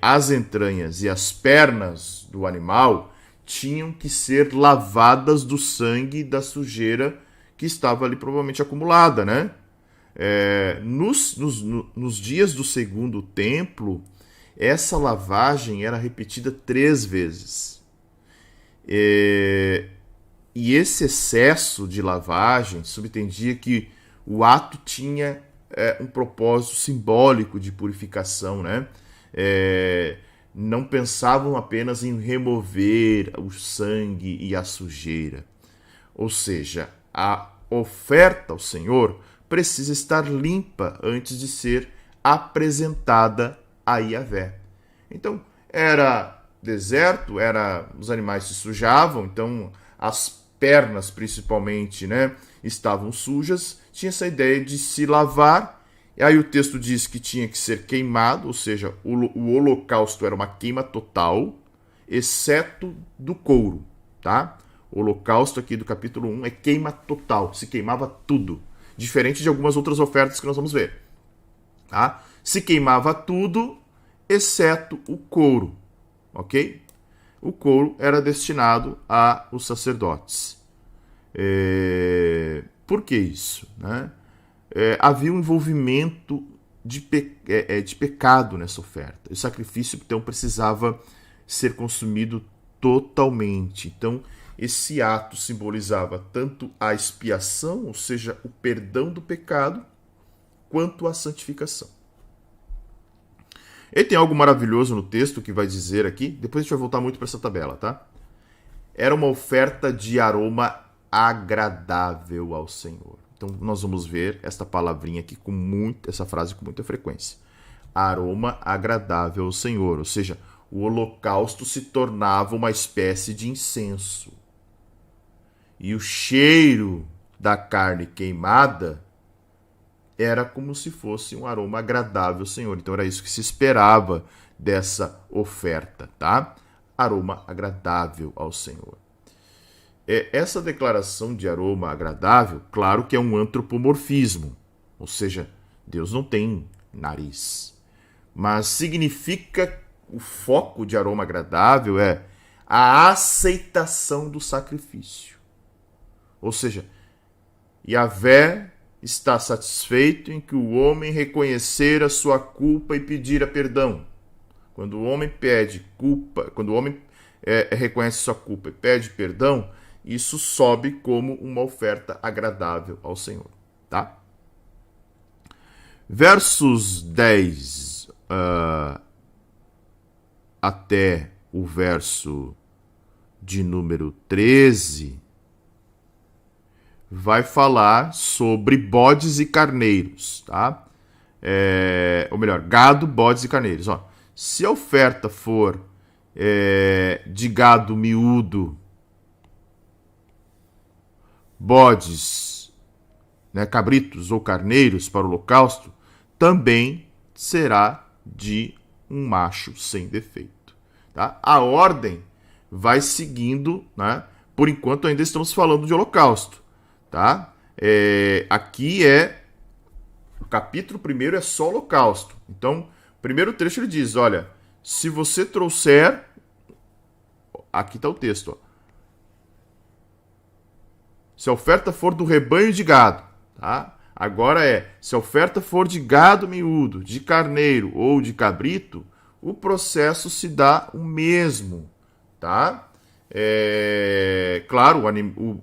as entranhas e as pernas do animal tinham que ser lavadas do sangue e da sujeira que estava ali provavelmente acumulada, né? Nos dias do segundo templo, essa lavagem era repetida 3 vezes. E esse excesso de lavagem subentendia que o ato tinha um propósito simbólico de purificação, né? Não pensavam apenas em remover o sangue e a sujeira. Ou seja, a oferta ao Senhor precisa estar limpa antes de ser apresentada a Yahvé. Então, era deserto, os animais se sujavam, então as pernas principalmente, né, estavam sujas, tinha essa ideia de se lavar, e aí o texto diz que tinha que ser queimado, ou seja, o holocausto era uma queima total, exceto do couro, tá? O holocausto aqui do capítulo 1 é queima total, se queimava tudo, diferente de algumas outras ofertas que nós vamos ver, tá? Se queimava tudo, exceto o couro, ok? O couro era destinado aos sacerdotes. Por que isso? Né? Havia um envolvimento de pecado nessa oferta. O sacrifício, então, precisava ser consumido totalmente. Então, esse ato simbolizava tanto a expiação, ou seja, o perdão do pecado, quanto a santificação. E tem algo maravilhoso no texto que vai dizer aqui, depois a gente vai voltar muito para essa tabela, tá? Era uma oferta de aroma agradável ao Senhor. Então nós vamos ver esta palavrinha aqui essa frase com muita frequência. Aroma agradável ao Senhor, ou seja, o holocausto se tornava uma espécie de incenso. E o cheiro da carne queimada era como se fosse um aroma agradável ao Senhor. Então era isso que se esperava dessa oferta, tá? Aroma agradável ao Senhor. Essa declaração de aroma agradável, claro que é um antropomorfismo, ou seja, Deus não tem nariz. Mas significa, o foco de aroma agradável é a aceitação do sacrifício. Ou seja, Yahvé está satisfeito em que o homem reconhecer a sua culpa e pedir perdão. Quando o homem pede culpa, quando o homem reconhece sua culpa e pede perdão, isso sobe como uma oferta agradável ao Senhor, tá? Versos 10 até o verso de número 13 vai falar sobre bodes e carneiros, tá? Ou melhor, gado, bodes e carneiros. Ó, se a oferta for de gado miúdo, bodes, né, cabritos ou carneiros para o holocausto, também será de um macho sem defeito. Tá? A ordem vai seguindo, né? Por enquanto ainda estamos falando de holocausto. Tá? Aqui o capítulo 1 é só holocausto. Então, o primeiro trecho ele diz, olha, se você trouxer, aqui está o texto, ó. Se a oferta for do rebanho de gado, tá? Agora se a oferta for de gado miúdo, de carneiro ou de cabrito, o processo se dá o mesmo, tá? Claro,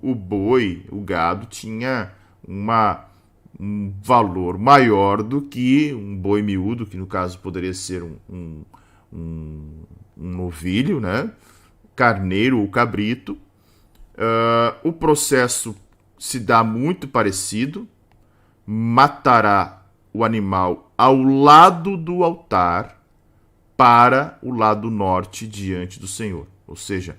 o boi, o gado tinha um valor maior do que um boi miúdo, que no caso poderia ser um novilho, né? Carneiro ou cabrito. O processo se dá muito parecido. Matará o animal ao lado do altar para o lado norte diante do Senhor. Ou seja,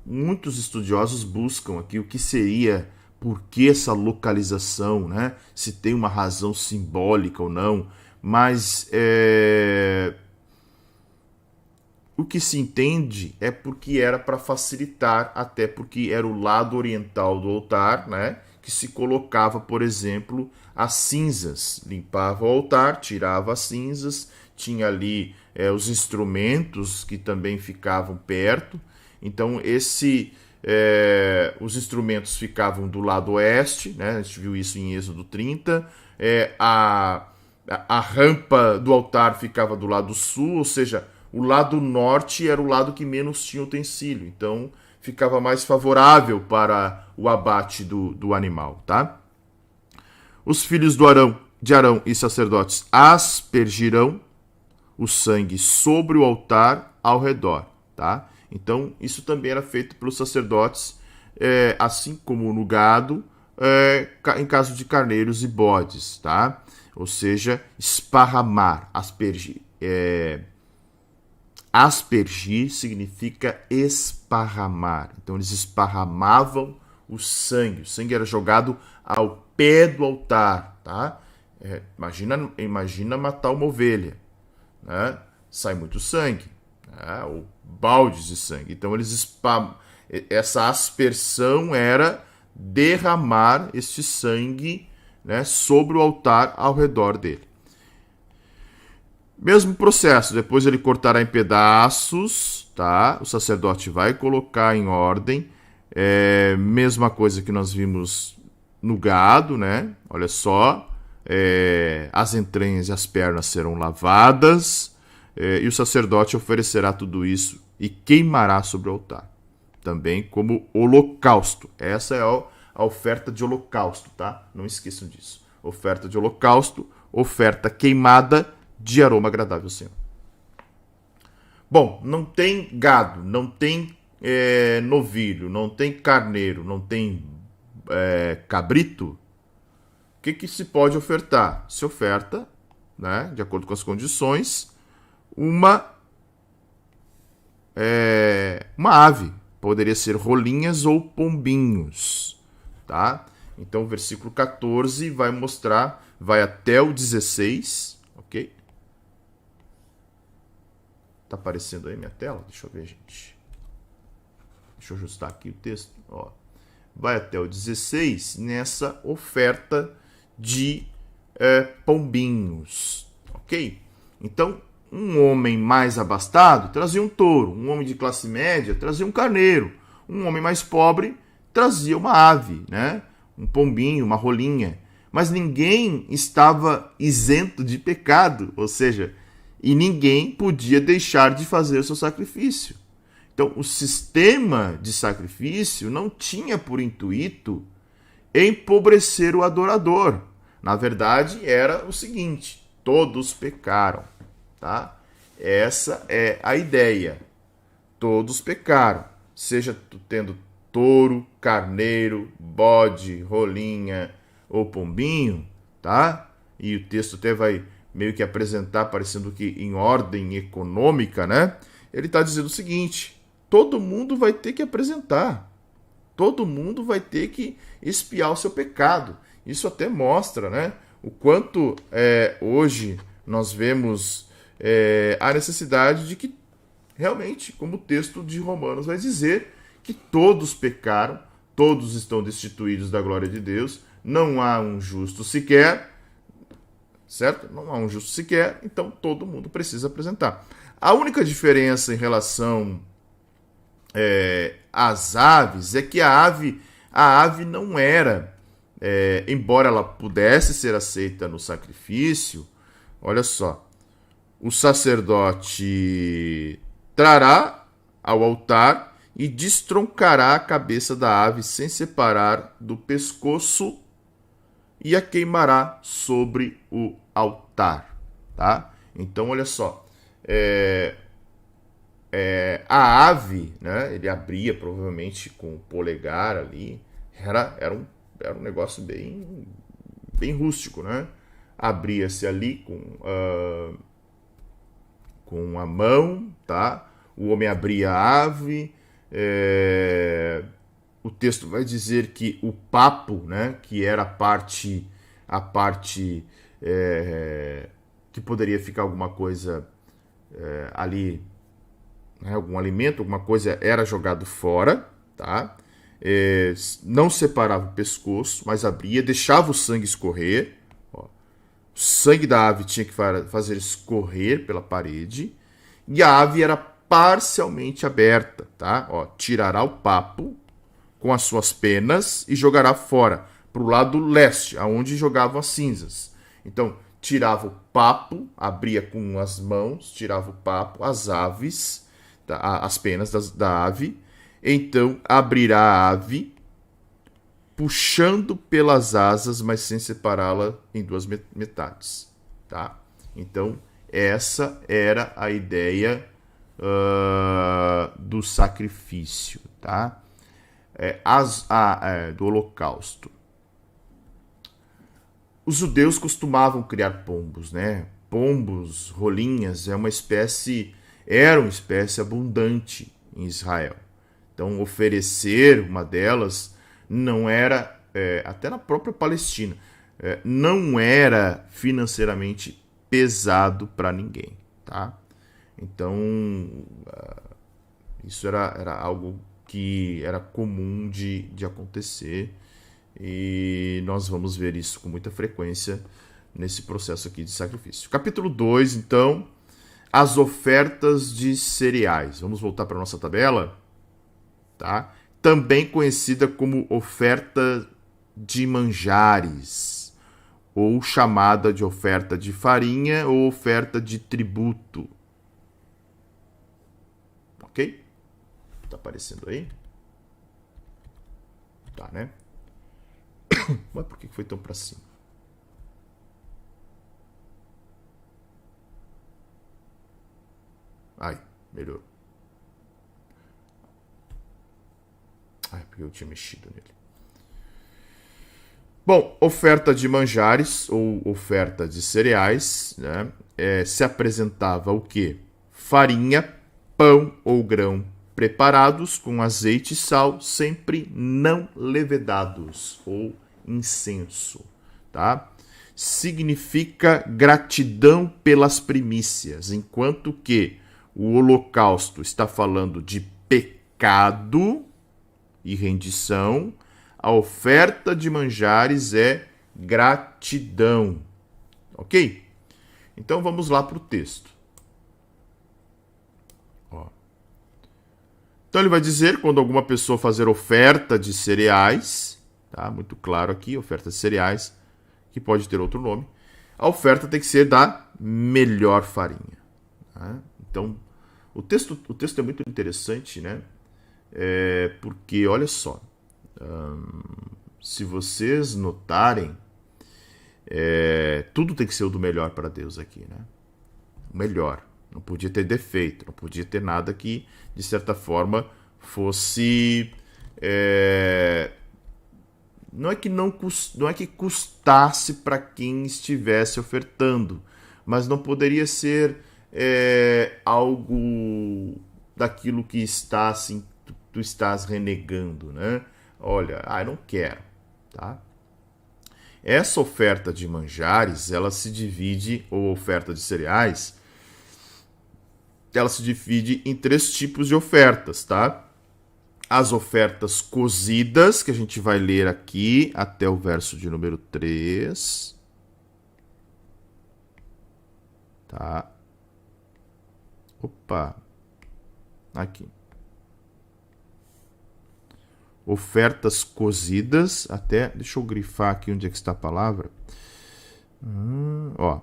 muitos estudiosos buscam aqui o que seria, por que essa localização, né? Se tem uma razão simbólica ou não, mas o que se entende é porque era para facilitar, até porque era o lado oriental do altar, né? Que se colocava, por exemplo, as cinzas. Limpava o altar, tirava as cinzas, tinha ali os instrumentos que também ficavam perto. Então, os instrumentos ficavam do lado oeste, né? A gente viu isso em Êxodo 30. A rampa do altar ficava do lado sul, ou seja, o lado norte era o lado que menos tinha utensílio. Então, ficava mais favorável para o abate do animal, tá? Os filhos de Arão e sacerdotes aspergirão o sangue sobre o altar ao redor, tá? Então, isso também era feito pelos sacerdotes, assim como no gado, em caso de carneiros e bodes, tá? Ou seja, esparramar, aspergir. Aspergir significa esparramar. Então eles esparramavam o sangue era jogado ao pé do altar, tá? Imagina matar uma ovelha, né? Sai muito sangue, né? Ou baldes de sangue. Então essa aspersão era derramar este sangue, né, sobre o altar ao redor dele. Mesmo processo, depois ele cortará em pedaços, tá? O sacerdote vai colocar em ordem. Mesma coisa que nós vimos no gado, né? Olha só, as entranhas e as pernas serão lavadas, e o sacerdote oferecerá tudo isso e queimará sobre o altar. Também como holocausto. Essa é a oferta de holocausto, tá? Não esqueçam disso. Oferta de holocausto, oferta queimada de aroma agradável ao Senhor. Bom, não tem gado, não tem novilho, não tem carneiro, não tem cabrito. O que se pode ofertar? Se oferta, né, de acordo com as condições, uma ave. Poderia ser rolinhas ou pombinhos, tá? Então o versículo 14 vai mostrar, vai até o 16, ok? Tá aparecendo aí minha tela? Deixa eu ver, gente. Deixa eu ajustar aqui o texto. Ó. Vai até o 16 nessa oferta de pombinhos, ok? Então, um homem mais abastado trazia um touro, um homem de classe média trazia um carneiro, um homem mais pobre trazia uma ave, né? Um pombinho, uma rolinha. Mas ninguém estava isento de pecado, ou seja, e ninguém podia deixar de fazer o seu sacrifício. Então, o sistema de sacrifício não tinha por intuito empobrecer o adorador. Na verdade, era o seguinte: todos pecaram, tá? Essa é a ideia. Todos pecaram, seja tendo touro, carneiro, bode, rolinha ou pombinho, tá? E o texto até vai meio que apresentar, parecendo que em ordem econômica, né? Ele está dizendo o seguinte: todo mundo vai ter que apresentar. Todo mundo vai ter que expiar o seu pecado. Isso até mostra, né, o quanto hoje nós vemos a necessidade de que, realmente, como o texto de Romanos vai dizer, que todos pecaram, todos estão destituídos da glória de Deus, não há um justo sequer, certo? Não há um justo sequer, então todo mundo precisa apresentar. A única diferença em relação às aves é que a ave não era, embora ela pudesse ser aceita no sacrifício, olha só, o sacerdote trará ao altar e destroncará a cabeça da ave sem separar do pescoço e a queimará sobre o altar, tá? Então, olha só, a ave, né, ele abria provavelmente com o polegar ali, era um negócio bem rústico, né? Abria-se ali com a mão, tá? O homem abria a ave. O texto vai dizer que o papo, né, que era a parte que poderia ficar alguma coisa ali, né, algum alimento, alguma coisa, era jogado fora, tá? Não separava o pescoço, mas abria, deixava o sangue escorrer. Ó. O sangue da ave tinha que fazer escorrer pela parede, e a ave era parcialmente aberta, tá? Ó, tirará o papo com as suas penas e jogará fora, para o lado leste, aonde jogavam as cinzas. Então, tirava o papo, abria com as mãos, tirava o papo, as aves, as penas da ave, então abrirá a ave, puxando pelas asas, mas sem separá-la em duas metades, tá? Então, essa era a ideia do sacrifício, tá? Do holocausto. Os judeus costumavam criar pombos, né? Pombos, rolinhas, era uma espécie abundante em Israel. Então, oferecer uma delas não era, até na própria Palestina, não era financeiramente pesado para ninguém, tá? Então, isso era algo que era comum de acontecer, e nós vamos ver isso com muita frequência nesse processo aqui de sacrifício. Capítulo 2, então, as ofertas de cereais. Vamos voltar para a nossa tabela, tá? Também conhecida como oferta de manjares, ou chamada de oferta de farinha ou oferta de tributo. Ok? Tá aparecendo aí? Tá, né? Mas por que foi tão pra cima? Ai, melhorou. Ai, porque eu tinha mexido nele. Bom, oferta de manjares ou oferta de cereais, né? Se apresentava o quê? Farinha, pão ou grão preparados com azeite e sal, sempre não levedados, ou incenso, tá? Significa gratidão pelas primícias, enquanto que o holocausto está falando de pecado e rendição, a oferta de manjares é gratidão, ok? Então vamos lá para o texto. Então ele vai dizer, quando alguma pessoa fazer oferta de cereais, tá? Muito claro aqui, oferta de cereais, que pode ter outro nome, a oferta tem que ser da melhor farinha. Tá? Então, o texto é muito interessante, né? Porque, olha só, se vocês notarem, tudo tem que ser o do melhor para Deus aqui, né? O melhor. Não podia ter defeito, não podia ter nada que, de certa forma, fosse... Não é que custasse para quem estivesse ofertando, mas não poderia ser algo daquilo que está assim, tu estás renegando, né? Olha, eu não quero, tá? Essa oferta de manjares, ela se divide, ou oferta de cereais, ela se divide em 3 tipos de ofertas, tá? As ofertas cozidas, que a gente vai ler aqui até o verso de número 3. Tá? Opa! Aqui. Ofertas cozidas, até... Deixa eu grifar aqui onde é que está a palavra. Ó.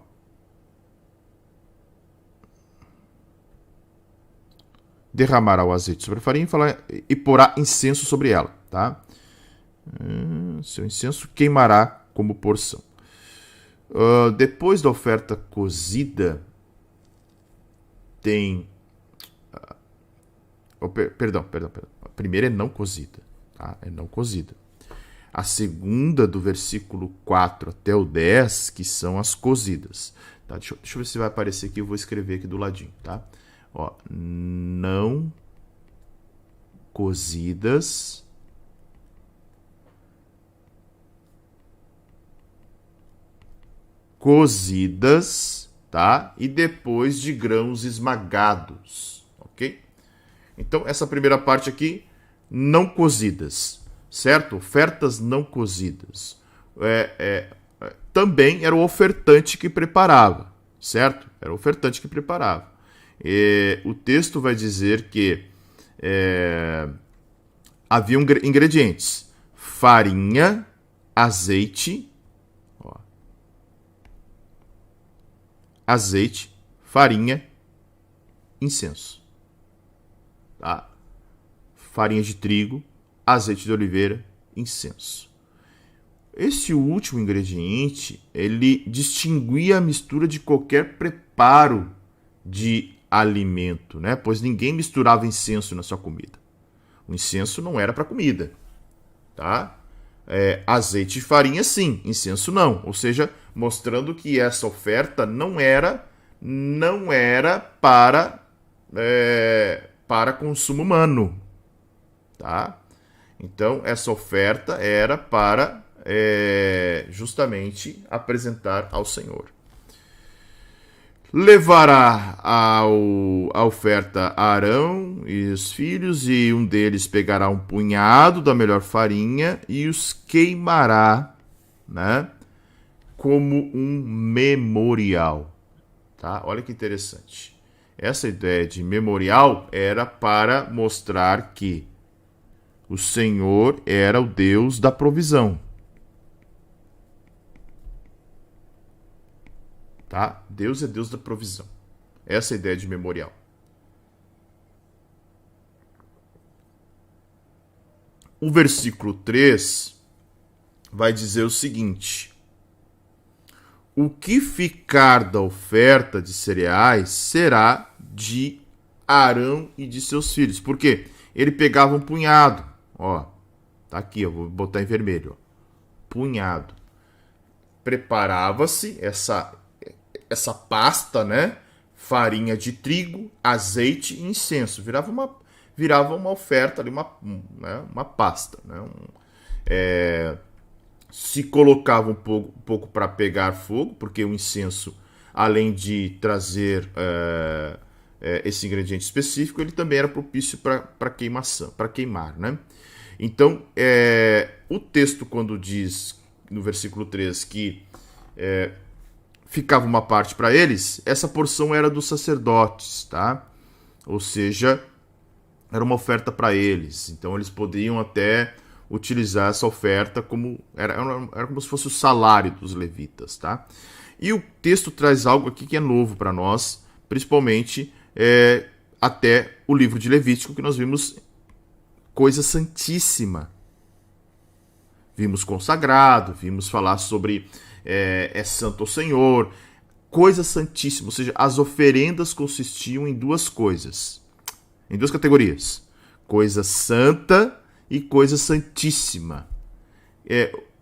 Derramará o azeite sobre a farinha e porá incenso sobre ela, tá? Seu incenso queimará como porção. Depois da oferta cozida, tem... Perdão. A primeira é não cozida, tá? É não cozida. A segunda, do versículo 4 até o 10, que são as cozidas. Tá? Deixa eu ver se vai aparecer aqui, eu vou escrever aqui do ladinho, tá? Ó, não cozidas, tá? E depois de grãos esmagados, ok? Então, essa primeira parte aqui, não cozidas, certo? Ofertas não cozidas. Também era o ofertante que preparava, certo? Era o ofertante que preparava. O texto vai dizer que haviam ingredientes: farinha, azeite, farinha, incenso. Tá? Farinha de trigo, azeite de oliveira, incenso. Esse último ingrediente, ele distinguia a mistura de qualquer preparo de alimento, né? Pois ninguém misturava incenso na sua comida. O incenso não era para comida, tá? azeite e farinha sim, incenso não. Ou seja, mostrando que essa oferta não era para consumo humano, tá? Então, essa oferta era para justamente apresentar ao Senhor. Levará a oferta a Arão e os filhos, e um deles pegará um punhado da melhor farinha e os queimará, né, como um memorial. Tá? Olha que interessante. Essa ideia de memorial era para mostrar que o Senhor era o Deus da provisão. Tá? Deus é Deus da provisão. Essa é a ideia de memorial. O versículo 3 vai dizer o seguinte: o que ficar da oferta de cereais será de Arão e de seus filhos. Por quê? Ele pegava um punhado. Ó, tá aqui, eu vou botar em vermelho. Ó. Punhado. Preparava-se essa pasta, né? Farinha de trigo, azeite e incenso. Virava uma oferta ali, uma pasta. Né? Se colocava um pouco para pegar fogo, porque o incenso, além de trazer esse ingrediente específico, ele também era propício para queimação, para queimar, né? Então, o texto, quando diz no versículo 3 que ficava uma parte para eles, essa porção era dos sacerdotes, tá? Ou seja, era uma oferta para eles. Então, eles podiam até utilizar essa oferta como era como se fosse o salário dos levitas, tá? E o texto traz algo aqui que é novo para nós, principalmente até o livro de Levítico, que nós vimos coisa santíssima. Vimos consagrado, vimos falar sobre santo ao Senhor, coisa santíssima, ou seja, as oferendas consistiam em duas coisas, em duas categorias: coisa santa e coisa santíssima.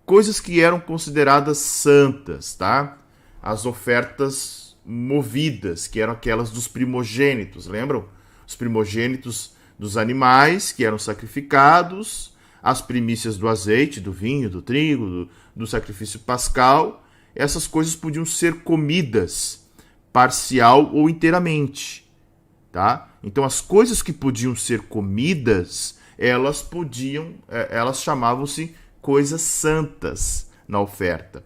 Coisas que eram consideradas santas, tá? As ofertas movidas, que eram aquelas dos primogênitos, lembram? Os primogênitos dos animais que eram sacrificados, as primícias do azeite, do vinho, do trigo, do sacrifício pascal. Essas coisas podiam ser comidas parcial ou inteiramente, tá? Então, as coisas que podiam ser comidas, elas chamavam-se coisas santas na oferta.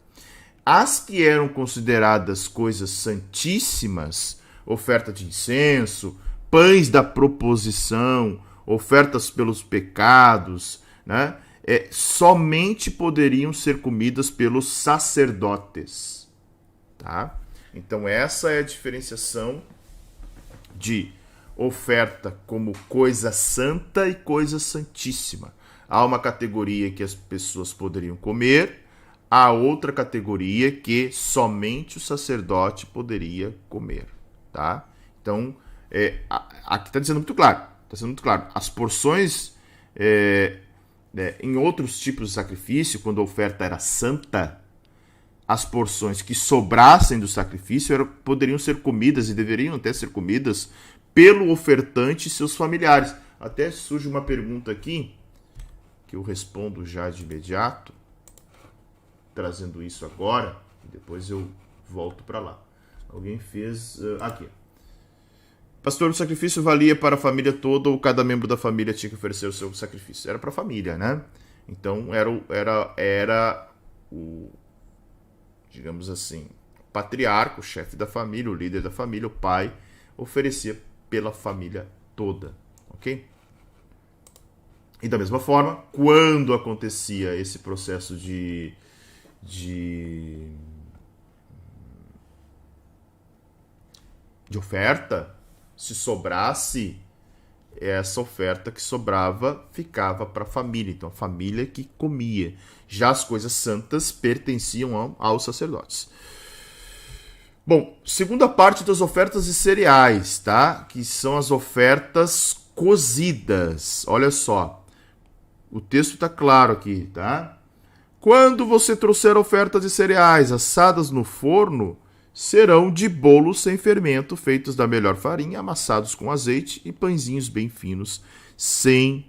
As que eram consideradas coisas santíssimas, oferta de incenso, pães da proposição, ofertas pelos pecados, né, somente poderiam ser comidas pelos sacerdotes. Tá? Então, essa é a diferenciação de oferta como coisa santa e coisa santíssima. Há uma categoria que as pessoas poderiam comer, há outra categoria que somente o sacerdote poderia comer. Tá? Então, aqui está dizendo muito claro. Está sendo muito claro. As porções em outros tipos de sacrifício, quando a oferta era santa, as porções que sobrassem do sacrifício poderiam ser comidas e deveriam até ser comidas pelo ofertante e seus familiares. Até surge uma pergunta aqui, que eu respondo já de imediato, trazendo isso agora, e depois eu volto para lá. Alguém fez... aqui. Pastor, o sacrifício valia para a família toda ou cada membro da família tinha que oferecer o seu sacrifício? Era para a família, né? Então, era o, digamos assim, patriarca, o chefe da família, o líder da família, o pai, oferecia pela família toda, ok? E da mesma forma, quando acontecia esse processo de oferta, se sobrasse, essa oferta que sobrava ficava para a família. Então, a família que comia. Já as coisas santas pertenciam aos sacerdotes. Bom, segunda parte das ofertas de cereais, tá? Que são as ofertas cozidas. Olha só. O texto está claro aqui, tá? Quando você trouxer ofertas de cereais assadas no forno, serão de bolos sem fermento, feitos da melhor farinha, amassados com azeite, e pãezinhos bem finos, sem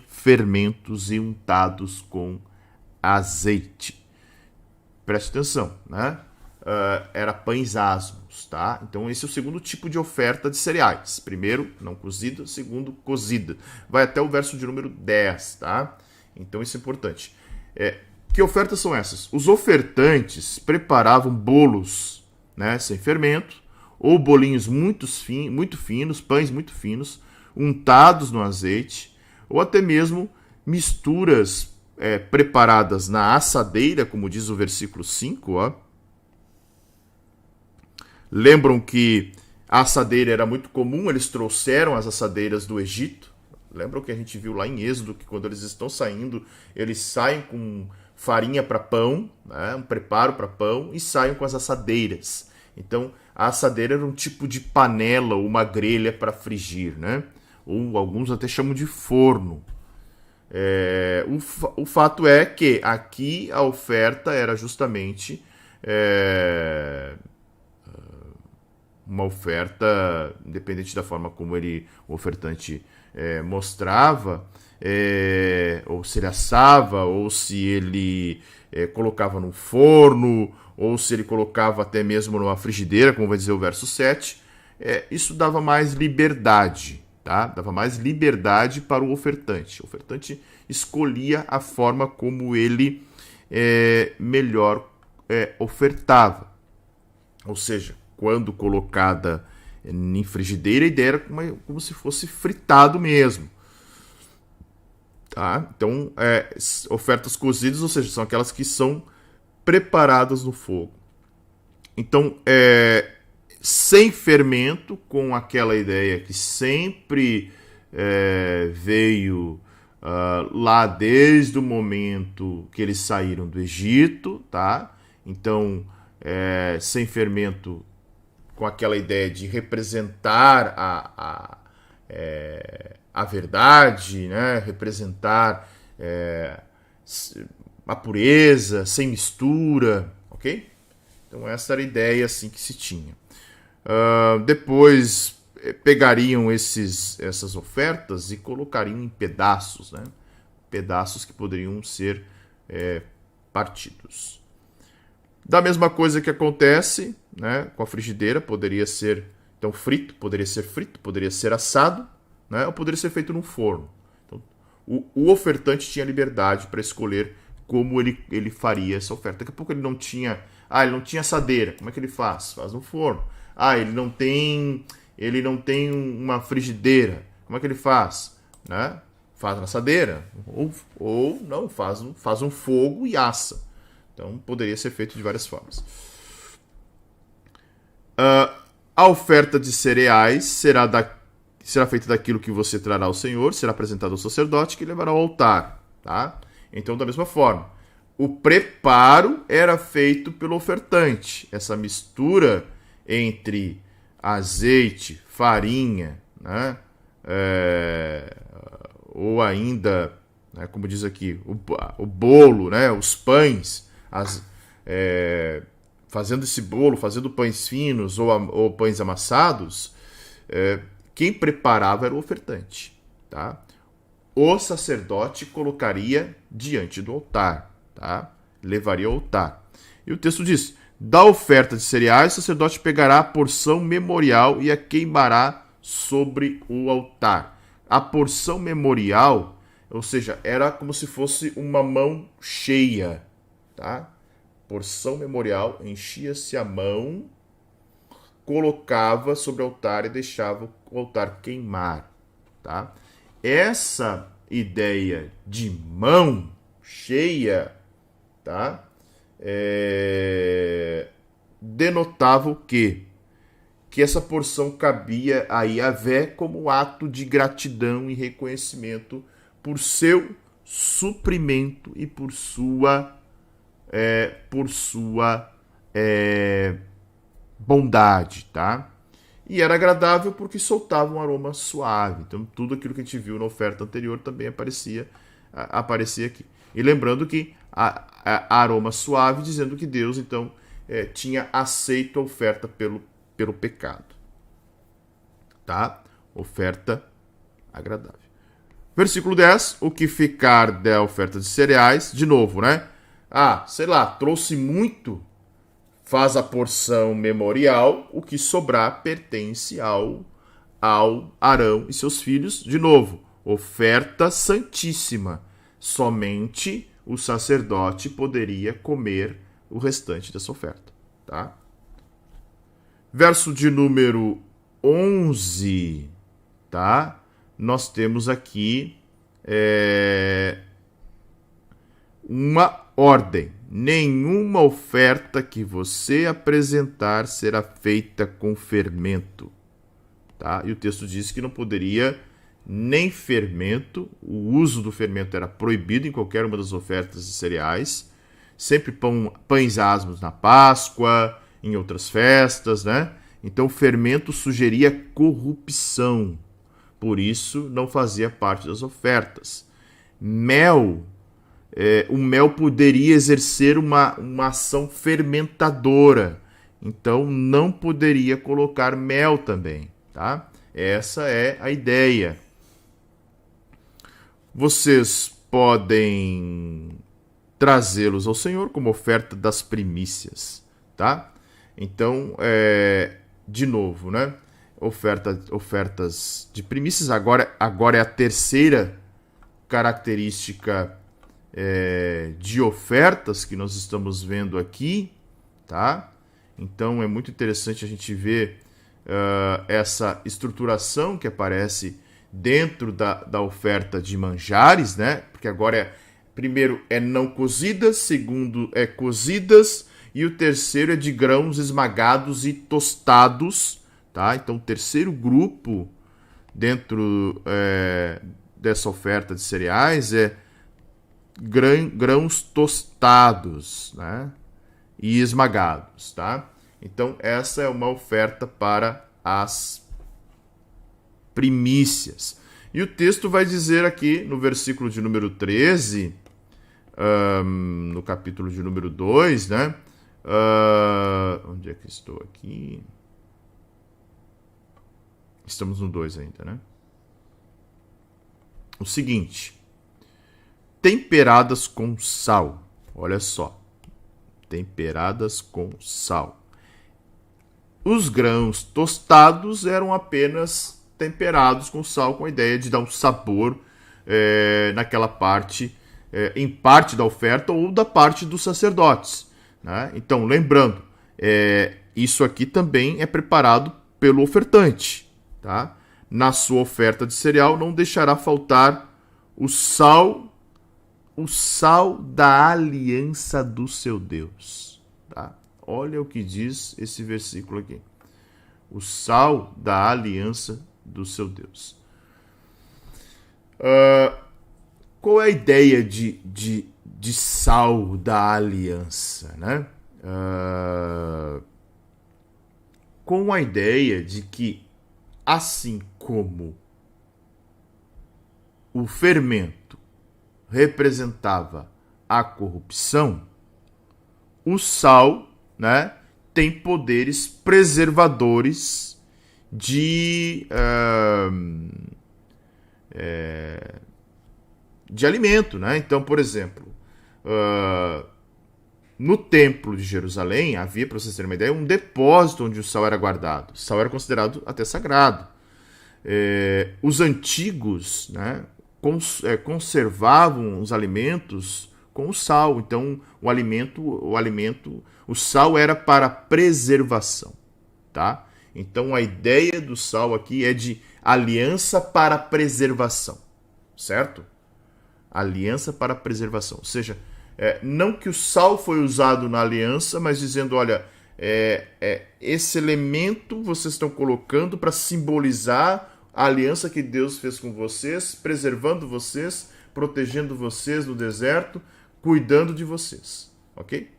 fermentos e untados com azeite. Preste atenção, né? Era pães asmos, tá? Então esse é o segundo tipo de oferta de cereais. Primeiro, não cozida. Segundo, cozida. Vai até o verso de número 10, tá? Então isso é importante. Que ofertas são essas? Os ofertantes preparavam bolos, né, sem fermento, ou bolinhos muito finos, pães muito finos, untados no azeite, ou até mesmo misturas preparadas na assadeira, como diz o versículo 5, ó. Lembram que a assadeira era muito comum, eles trouxeram as assadeiras do Egito. Lembram que a gente viu lá em Êxodo, que quando eles estão saindo, eles saem com farinha para pão, né, um preparo para pão, e saem com as assadeiras. Então, a assadeira era um tipo de panela ou uma grelha para frigir, né? Ou alguns até chamam de forno. O fato é que aqui a oferta era justamente uma oferta, independente da forma como o ofertante mostrava, ou se ele assava, ou se ele colocava no forno, ou se ele colocava até mesmo numa frigideira, como vai dizer o verso 7, isso dava mais liberdade, tá? Dava mais liberdade para o ofertante. O ofertante escolhia a forma como ele melhor ofertava. Ou seja, quando colocada em frigideira, a ideia era como se fosse fritado mesmo. Tá? Então, ofertas cozidas, ou seja, são aquelas que são preparadas no fogo. Então, sem fermento, com aquela ideia que sempre veio lá desde o momento que eles saíram do Egito, tá? Então, sem fermento, com aquela ideia de representar a verdade, né? Representar a pureza, sem mistura, ok? Então essa era a ideia assim que se tinha. Depois pegariam essas ofertas e colocariam em pedaços, né? Pedaços que poderiam ser partidos. Da mesma coisa que acontece, né, com a frigideira, poderia ser então frito, poderia ser assado, né, ou poderia ser feito no forno. Então, o ofertante tinha liberdade para escolher como ele faria essa oferta. Daqui a pouco ele não tinha assadeira, como é que ele faz? Faz no forno. Ele não tem uma frigideira, como é que ele faz? Né? Faz na assadeira, ou não, faz um fogo e assa. Então, poderia ser feito de várias formas. A oferta de cereais será feita daquilo que você trará ao Senhor, será apresentado ao sacerdote, que levará ao altar. Tá? Então, da mesma forma, o preparo era feito pelo ofertante. Essa mistura entre azeite, farinha, né? Ou ainda, né, como diz aqui, o bolo, né? Os pães, fazendo esse bolo, fazendo pães finos ou pães amassados, quem preparava era o ofertante, tá? O sacerdote colocaria diante do altar, tá? Levaria ao altar. E o texto diz: da oferta de cereais, o sacerdote pegará a porção memorial e a queimará sobre o altar. A porção memorial, ou seja, era como se fosse uma mão cheia, tá? Porção memorial, enchia-se a mão, colocava sobre o altar e deixava o altar queimar, tá? Essa ideia de mão cheia, tá? Denotava o quê? Que essa porção cabia a Yahvé como ato de gratidão e reconhecimento por seu suprimento e por sua bondade, tá? E era agradável porque soltava um aroma suave. Então tudo aquilo que a gente viu na oferta anterior também aparecia aqui. E lembrando que aroma suave, dizendo que Deus, então, tinha aceito a oferta pelo pecado. Tá? Oferta agradável. Versículo 10, o que ficar da oferta de cereais, de novo, né? Sei lá, trouxe muito, faz a porção memorial, o que sobrar pertence ao Arão e seus filhos. De novo, oferta santíssima. Somente o sacerdote poderia comer o restante dessa oferta. Tá? Verso de número 11, tá? Nós temos aqui uma ordem. Nenhuma oferta que você apresentar será feita com fermento. Tá? E o texto diz que não poderia nem fermento. O uso do fermento era proibido em qualquer uma das ofertas de cereais. Sempre pães asmos na Páscoa, em outras festas, né? Então o fermento sugeria corrupção. Por isso não fazia parte das ofertas. Mel. O mel poderia exercer uma ação fermentadora. Então não poderia colocar mel também. Tá? Essa é a ideia. Vocês podem trazê-los ao Senhor como oferta das primícias. Tá? Então, de novo, né? Ofertas de primícias. Agora é a terceira característica de ofertas que nós estamos vendo aqui, tá? Então é muito interessante a gente ver essa estruturação que aparece dentro da oferta de manjares, né? Porque agora primeiro é não cozidas, segundo é cozidas e o terceiro é de grãos esmagados e tostados, tá? Então o terceiro grupo dentro dessa oferta de cereais é grãos tostados, né? E esmagados, tá? Então essa é uma oferta para as primícias. E o texto vai dizer aqui no versículo de número 13, no capítulo de número 2, né? Onde é que estou aqui? Estamos no 2 ainda, né? O seguinte: temperadas com sal. Olha só. Temperadas com sal. Os grãos tostados eram apenas temperados com sal, com a ideia de dar um sabor naquela parte, em parte da oferta ou da parte dos sacerdotes. Né? Então, lembrando, isso aqui também é preparado pelo ofertante. Tá? Na sua oferta de cereal não deixará faltar o sal da aliança do seu Deus. Tá? Olha o que diz esse versículo aqui. O sal da aliança do seu Deus. Qual é a ideia de sal da aliança? Né? Com a ideia de que, assim como o fermento representava a corrupção, o sal, né, tem poderes preservadores de alimento. Né? Então, por exemplo, no templo de Jerusalém havia, para vocês terem uma ideia, um depósito onde o sal era guardado. O sal era considerado até sagrado. Os antigos, né, conservavam os alimentos com o sal. Então, o sal era para preservação, tá? Então, a ideia do sal aqui é de aliança para preservação, certo? Aliança para preservação. Ou seja, não que o sal foi usado na aliança, mas dizendo, olha, esse elemento vocês estão colocando para simbolizar a aliança que Deus fez com vocês, preservando vocês, protegendo vocês no deserto, cuidando de vocês, ok?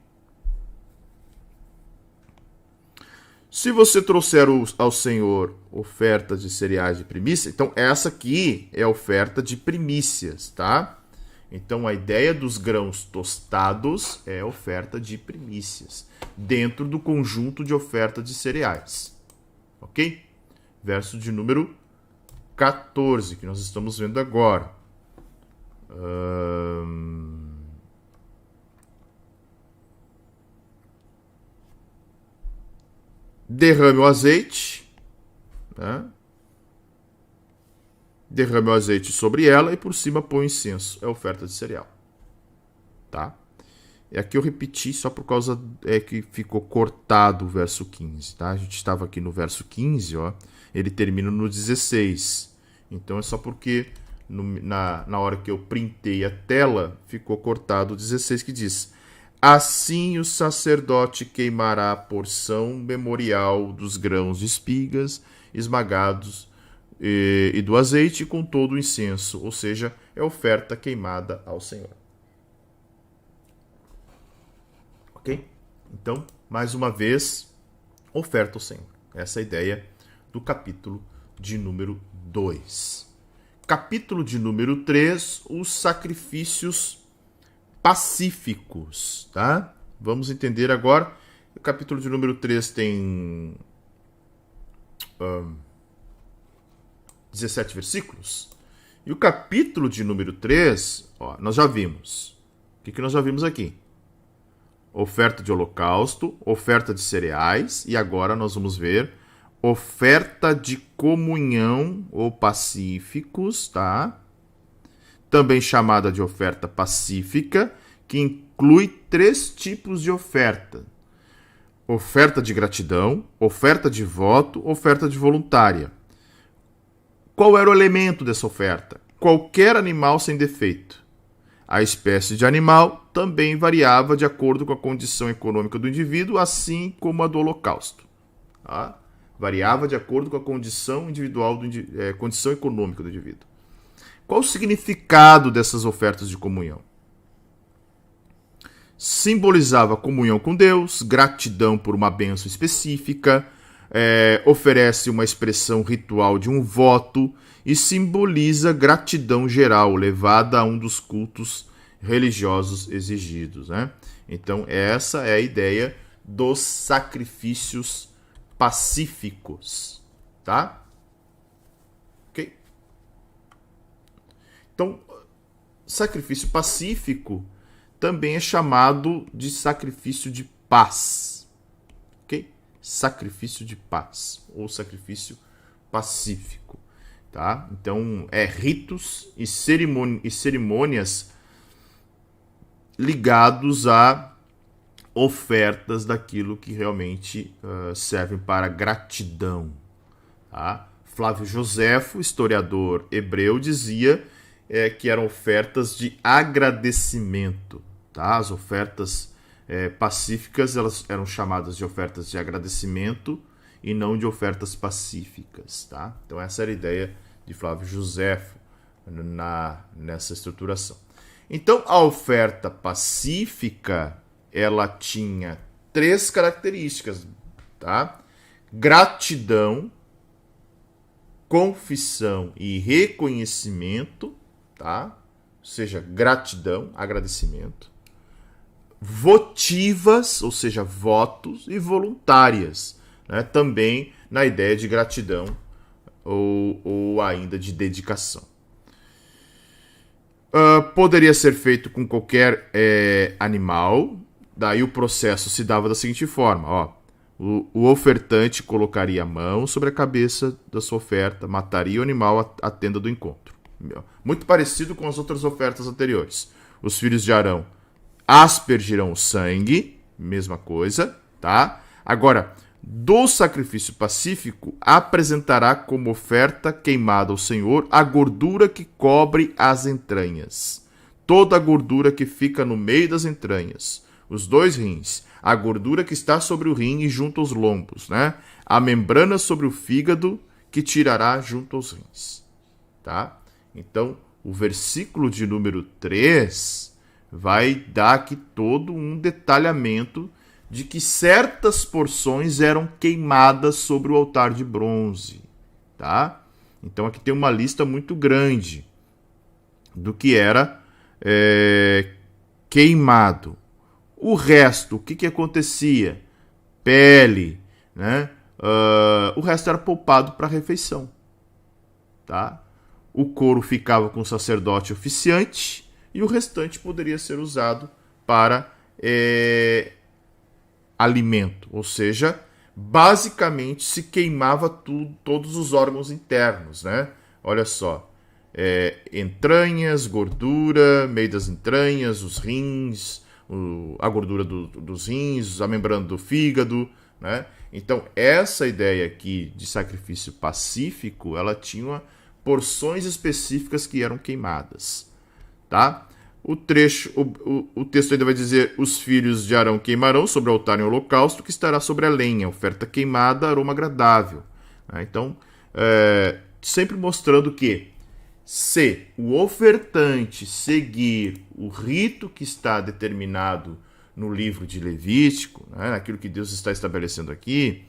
Se você trouxer ao Senhor ofertas de cereais de primícia, então essa aqui é a oferta de primícias, tá? Então, a ideia dos grãos tostados é oferta de primícias, dentro do conjunto de oferta de cereais. Ok? Verso de número 14, que nós estamos vendo agora. Derrame o azeite, né? Derrame o azeite sobre ela e por cima põe o incenso. É oferta de cereal. Tá? E aqui eu repeti só por causa que ficou cortado o verso 15. Tá? A gente estava aqui no verso 15, ó, ele termina no 16. Então é só porque na hora que eu printei a tela, ficou cortado o 16, que diz: assim o sacerdote queimará a porção memorial dos grãos de espigas esmagados e do azeite com todo o incenso, ou seja, é oferta queimada ao Senhor. Ok? Então, mais uma vez, oferta ao Senhor. Essa é a ideia do capítulo de número 2. Capítulo de número 3, os sacrifícios pacíficos, tá? Vamos entender agora. O capítulo de número 3 tem 17 versículos. E o capítulo de número 3, ó, nós já vimos. O que nós já vimos aqui? Oferta de holocausto, oferta de cereais, e agora nós vamos ver oferta de comunhão ou pacíficos, tá? Também chamada de oferta pacífica, que inclui 3 tipos de oferta: oferta de gratidão, oferta de voto, oferta de voluntária. Qual era o elemento dessa oferta? Qualquer animal sem defeito. A espécie de animal também variava de acordo com a condição econômica do indivíduo, assim como a do holocausto. Tá? Variava de acordo com a condição individual, condição econômica do indivíduo. Qual o significado dessas ofertas de comunhão? Simbolizava comunhão com Deus, gratidão por uma bênção específica, oferece uma expressão ritual de um voto e simboliza gratidão geral, levada a um dos cultos religiosos exigidos, né? Então, essa é a ideia dos sacrifícios pacíficos, tá? Ok? Então, sacrifício pacífico também é chamado de sacrifício de paz, ok? Sacrifício de paz ou sacrifício pacífico, tá? Então, ritos e cerimônias ligados a ofertas daquilo que realmente servem para gratidão, tá? Flávio Joséfo, historiador hebreu, dizia que eram ofertas de agradecimento, tá? As ofertas pacíficas, elas eram chamadas de ofertas de agradecimento e não de ofertas pacíficas, tá? Então essa era a ideia de Flávio Joséfo nessa estruturação. Então a oferta pacífica, ela tinha 3 características, tá? Gratidão, confissão e reconhecimento, tá? Ou seja, gratidão, agradecimento. Votivas, ou seja, votos, e voluntárias, né? Também na ideia de gratidão ou ainda de dedicação. Poderia ser feito com qualquer animal. Daí o processo se dava da seguinte forma, ó. O ofertante colocaria a mão sobre a cabeça da sua oferta, mataria o animal à tenda do encontro. Muito parecido com as outras ofertas anteriores. Os filhos de Arão aspergirão o sangue, mesma coisa, tá? Agora, do sacrifício pacífico, apresentará como oferta queimada ao Senhor a gordura que cobre as entranhas. Toda a gordura que fica no meio das entranhas, os 2 rins, a gordura que está sobre o rim e junto aos lombos, né? A membrana sobre o fígado que tirará junto aos rins, tá? Então, o versículo de número 3 vai dar aqui todo um detalhamento de que certas porções eram queimadas sobre o altar de bronze, tá? Então aqui tem uma lista muito grande do que era queimado. O resto, o que acontecia? Pele, né? O resto era poupado para refeição. Tá? O couro ficava com o sacerdote oficiante e o restante poderia ser usado para alimento. Ou seja, basicamente se queimava todos os órgãos internos. Né? Olha só. Entranhas, gordura, meio das entranhas, os rins, a gordura dos rins, a membrana do fígado, né? Então, essa ideia aqui de sacrifício pacífico, ela tinha porções específicas que eram queimadas, tá? O texto ainda vai dizer: os filhos de Arão queimarão sobre o altar em holocausto, que estará sobre a lenha, oferta queimada, aroma agradável. Então, sempre mostrando que se o ofertante seguir o rito que está determinado no livro de Levítico, né, aquilo que Deus está estabelecendo aqui,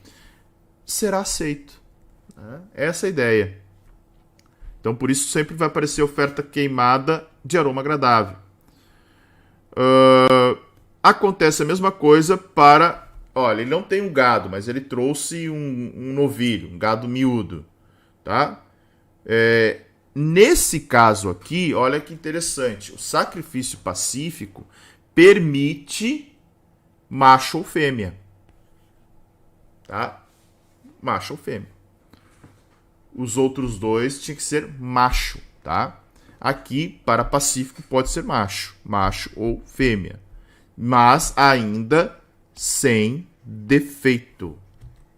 será aceito. Né? Essa é a ideia. Então, por isso, sempre vai aparecer oferta queimada de aroma agradável. Acontece a mesma coisa para... Olha, ele não tem um gado, mas ele trouxe um novilho, um gado miúdo. Tá? Nesse caso aqui, olha que interessante, o sacrifício pacífico permite macho ou fêmea. Tá? Macho ou fêmea. Os outros dois tinha que ser macho, tá? Aqui, para pacífico, pode ser macho ou fêmea. Mas ainda sem defeito,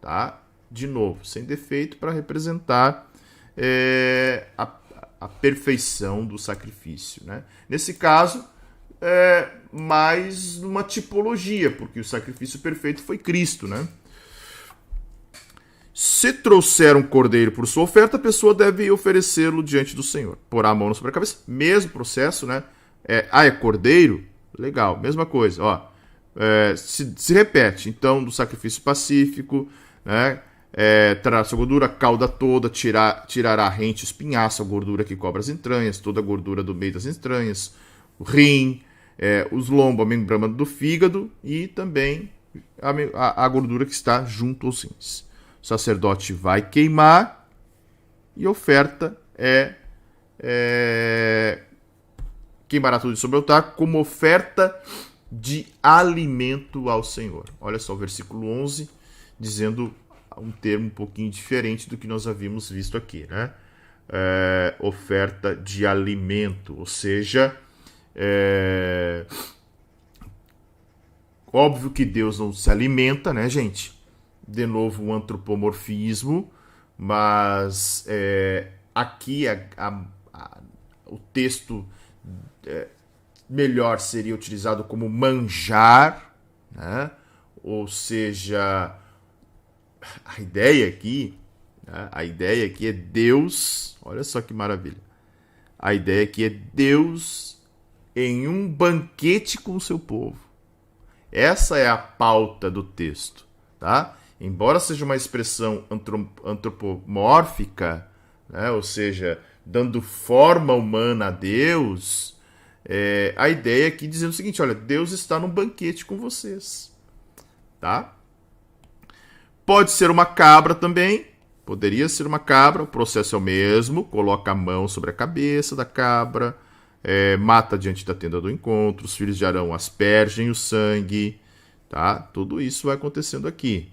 tá? De novo, sem defeito para representar a perfeição do sacrifício, né? Nesse caso, mais uma tipologia, porque o sacrifício perfeito foi Cristo, né? Se trouxer um cordeiro por sua oferta, a pessoa deve oferecê-lo diante do Senhor. Porá a mão sobre a cabeça, mesmo processo, né? É cordeiro? Legal, mesma coisa, ó. Se repete, então, do sacrifício pacífico, né? Trará sua gordura, a cauda toda, tirará rente, espinhaço, a gordura que cobre as entranhas, toda a gordura do meio das entranhas, o rim, os lombos, a membrana do fígado e também a gordura que está junto aos rins. O sacerdote vai queimar e a oferta queimará tudo sobre o altar como oferta de alimento ao Senhor. Olha só o versículo 11, dizendo um termo um pouquinho diferente do que nós havíamos visto aqui, né? Oferta de alimento, ou seja, óbvio que Deus não se alimenta, né, gente? De novo, um antropomorfismo, mas aqui o texto melhor seria utilizado como manjar, né? Ou seja, a ideia aqui é Deus, olha só que maravilha, a ideia aqui é Deus em um banquete com o seu povo. Essa é a pauta do texto, tá? Embora seja uma expressão antropomórfica, né? Ou seja, dando forma humana a Deus, a ideia aqui dizendo o seguinte: olha, Deus está num banquete com vocês, tá? Pode ser uma cabra também, poderia ser uma cabra, o processo é o mesmo, coloca a mão sobre a cabeça da cabra, mata diante da tenda do encontro, os filhos de Arão aspergem o sangue, tá? Tudo isso vai acontecendo aqui.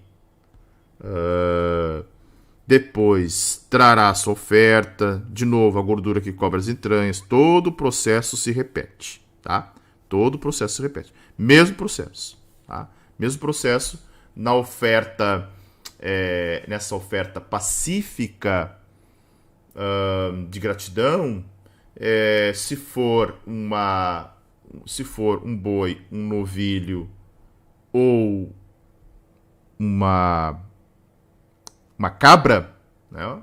Depois trará a sua oferta, de novo a gordura que cobre as entranhas, todo o processo se repete, tá? Todo o processo se repete, mesmo processo, tá? Mesmo processo na oferta, nessa oferta pacífica de gratidão, se for um boi, um novilho ou uma cabra, né?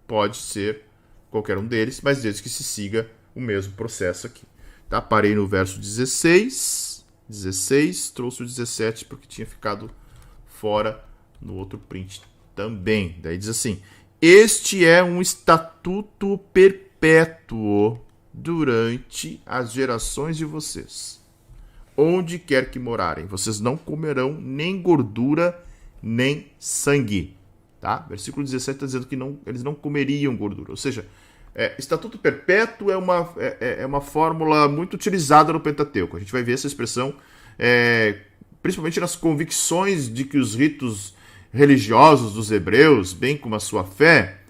Pode ser qualquer um deles, mas desde que se siga o mesmo processo aqui. Tá? Parei no verso 16, trouxe o 17 porque tinha ficado fora no outro print também. Daí diz assim: este é um estatuto perpétuo durante as gerações de vocês, onde quer que morarem. Vocês não comerão nem gordura, nem sangue. Tá? Versículo 17 está dizendo que eles não comeriam gordura. Ou seja, estatuto perpétuo é uma fórmula muito utilizada no Pentateuco. A gente vai ver essa expressão principalmente nas convicções de que os ritos religiosos dos hebreus, bem como a sua fé,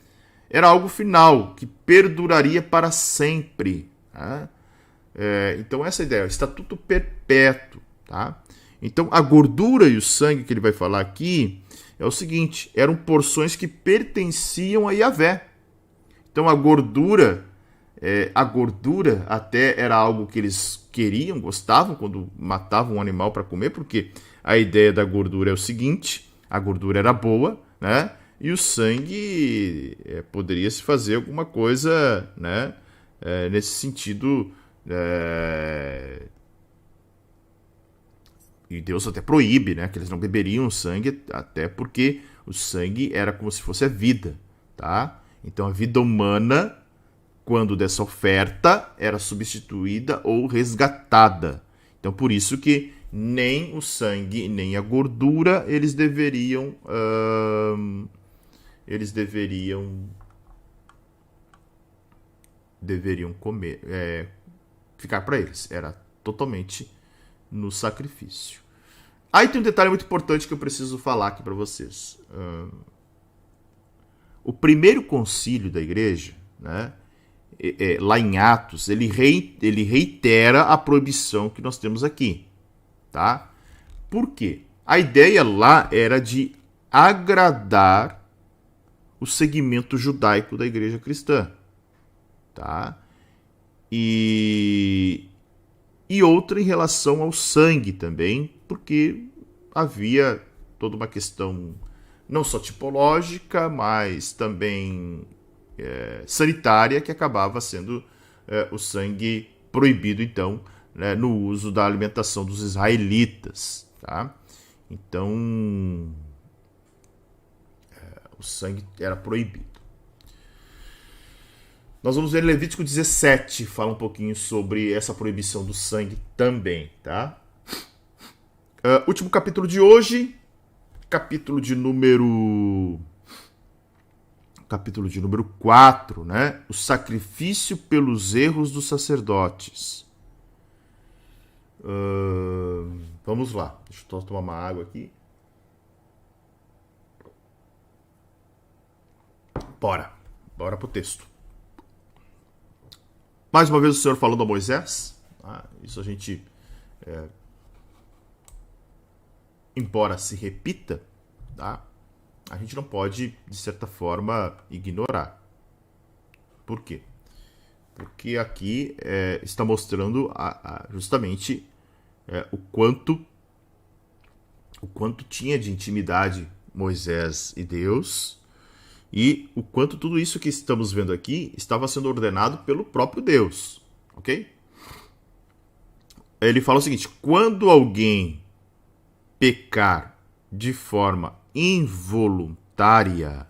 era algo final, que perduraria para sempre. Tá? Então essa é a ideia, estatuto perpétuo. Tá? Então a gordura e o sangue que ele vai falar aqui é o seguinte, eram porções que pertenciam a Yahvé. Então a gordura até era algo que eles queriam, gostavam quando matavam um animal para comer, porque a ideia da gordura é o seguinte, a gordura era boa, né? E o sangue poderia se fazer alguma coisa, né? Nesse sentido, e Deus até proíbe, né? Que eles não beberiam sangue, até porque o sangue era como se fosse a vida, tá? Então a vida humana, quando dessa oferta, era substituída ou resgatada. Então por isso que nem o sangue, nem a gordura, eles deveriam comer, ficar para eles. Era totalmente no sacrifício. Aí tem um detalhe muito importante que eu preciso falar aqui para vocês. O primeiro concílio da igreja, né, lá em Atos, ele reitera a proibição que nós temos aqui. Tá? Por quê? A ideia lá era de agradar o segmento judaico da igreja cristã. Tá? E outra em relação ao sangue também, porque havia toda uma questão não só tipológica, mas também sanitária, que acabava sendo o sangue proibido, então, né, no uso da alimentação dos israelitas. Tá? Então, o sangue era proibido. Nós vamos ver Levítico 17, fala um pouquinho sobre essa proibição do sangue também, tá? Último capítulo de hoje, capítulo de número 4, né? O sacrifício pelos erros dos sacerdotes. Vamos lá, deixa eu tomar uma água aqui. Bora pro texto. Mais uma vez o Senhor falando a Moisés. Isso a gente, embora se repita, tá? A gente não pode, de certa forma, ignorar. Por quê? Porque aqui está mostrando justamente o quanto tinha de intimidade Moisés e Deus, e o quanto tudo isso que estamos vendo aqui estava sendo ordenado pelo próprio Deus, ok? Ele fala o seguinte: quando alguém pecar de forma involuntária,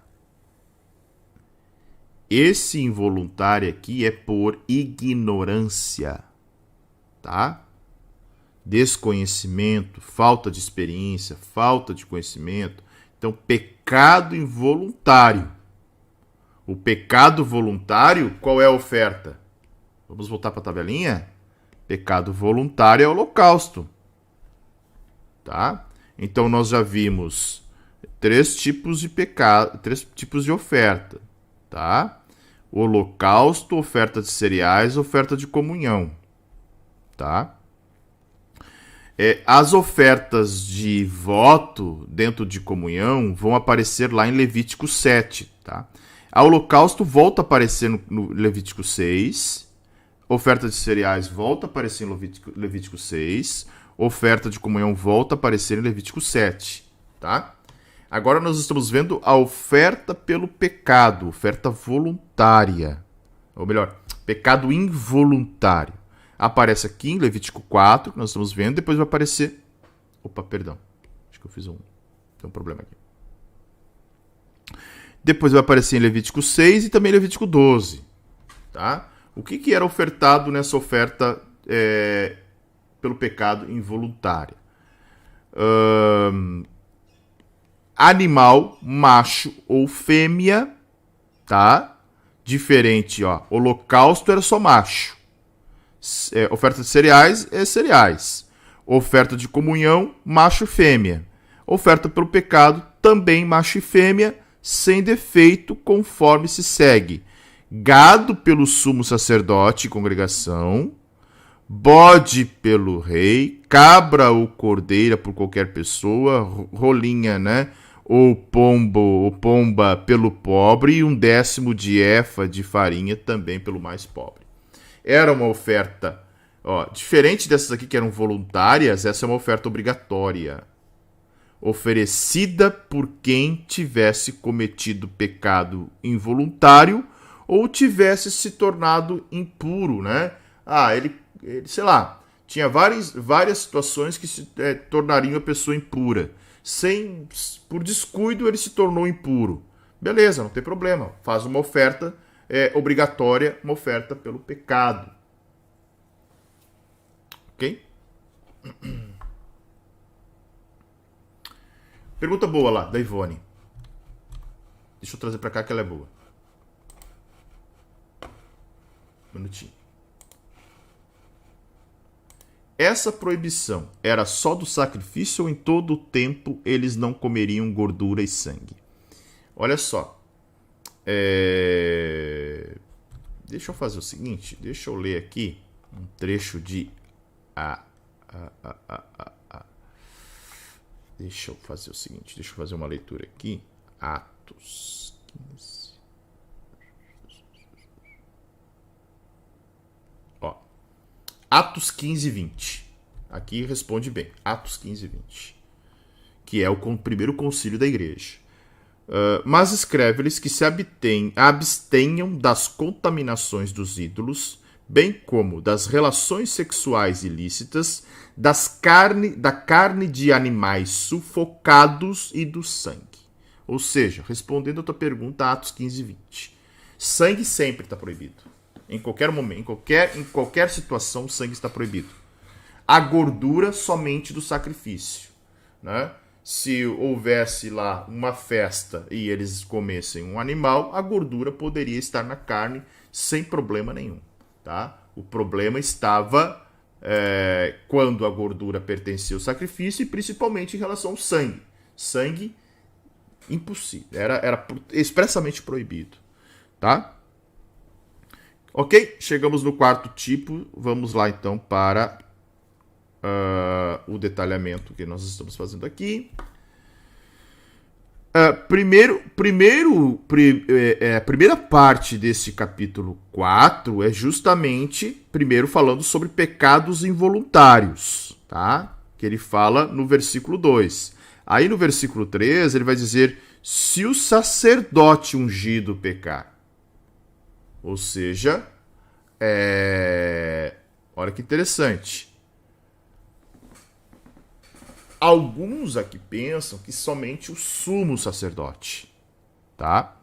esse involuntário aqui é por ignorância, tá? Desconhecimento, falta de experiência, falta de conhecimento. Então, pecado involuntário. O pecado voluntário, qual é a oferta? Vamos voltar para a tabelinha? Pecado voluntário é o holocausto. Tá? Então, nós já vimos 3 tipos de pecado, 3 tipos de oferta. Tá? Holocausto, oferta de cereais, oferta de comunhão. Tá? As ofertas de voto dentro de comunhão vão aparecer lá em Levítico 7. Tá? A holocausto volta a aparecer no Levítico 6. Oferta de cereais volta a aparecer em Levítico 6. Oferta de comunhão volta a aparecer em Levítico 7. Tá? Agora nós estamos vendo a oferta pelo pecado, oferta voluntária. Ou melhor, pecado involuntário. Aparece aqui em Levítico 4, que nós estamos vendo, depois vai aparecer... Opa, perdão. Acho que eu fiz tem um problema aqui. Depois vai aparecer em Levítico 6 e também em Levítico 12. Tá? O que era ofertado nessa oferta pelo pecado involuntário? Animal, macho ou fêmea, tá? Diferente, ó. Holocausto era só macho. Oferta de cereais é cereais. Oferta de comunhão, macho e fêmea. Oferta pelo pecado, também macho e fêmea, sem defeito, conforme se segue. Gado pelo sumo sacerdote e congregação, bode pelo rei, cabra ou cordeira por qualquer pessoa, rolinha, né? Ou pombo ou pomba pelo pobre, e 1/10 de efa de farinha também pelo mais pobre. Era uma oferta, ó, diferente dessas aqui que eram voluntárias, essa é uma oferta obrigatória, oferecida por quem tivesse cometido pecado involuntário ou tivesse se tornado impuro, né? Ele sei lá, tinha várias situações que se tornariam a pessoa impura. Por descuido, ele se tornou impuro. Beleza, não tem problema. Faz uma oferta obrigatória, uma oferta pelo pecado. Ok? Pergunta boa lá, da Ivone. Deixa eu trazer pra cá que ela é boa. Um minutinho. Essa proibição era só do sacrifício ou em todo o tempo eles não comeriam gordura e sangue? Olha só. Deixa eu fazer o seguinte. Deixa eu ler aqui um trecho de... Deixa eu fazer o seguinte. Deixa eu fazer uma leitura aqui. Atos 15. Ó. Atos 15, 20. Aqui responde bem. Atos 15, 20. Que é o primeiro concílio da igreja. Mas escreve-lhes que se abstenham das contaminações dos ídolos, bem como das relações sexuais ilícitas, da carne de animais sufocados e do sangue. Ou seja, respondendo a tua pergunta, Atos 15, 20. Sangue sempre está proibido. Em qualquer momento, em qualquer situação, o sangue está proibido. A gordura somente do sacrifício, né? Se houvesse lá uma festa e eles comessem um animal, a gordura poderia estar na carne sem problema nenhum, tá? O problema estava quando a gordura pertencia ao sacrifício e principalmente em relação ao sangue. Sangue, impossível, era expressamente proibido, tá? Ok? Chegamos no quarto tipo, vamos lá então para o detalhamento que nós estamos fazendo aqui. A primeira parte desse capítulo 4 é justamente, primeiro, falando sobre pecados involuntários, tá? Que ele fala no versículo 2. Aí no versículo 3 ele vai dizer, se o sacerdote ungido pecar. Ou seja, olha que interessante. Alguns aqui pensam que somente o sumo sacerdote, tá?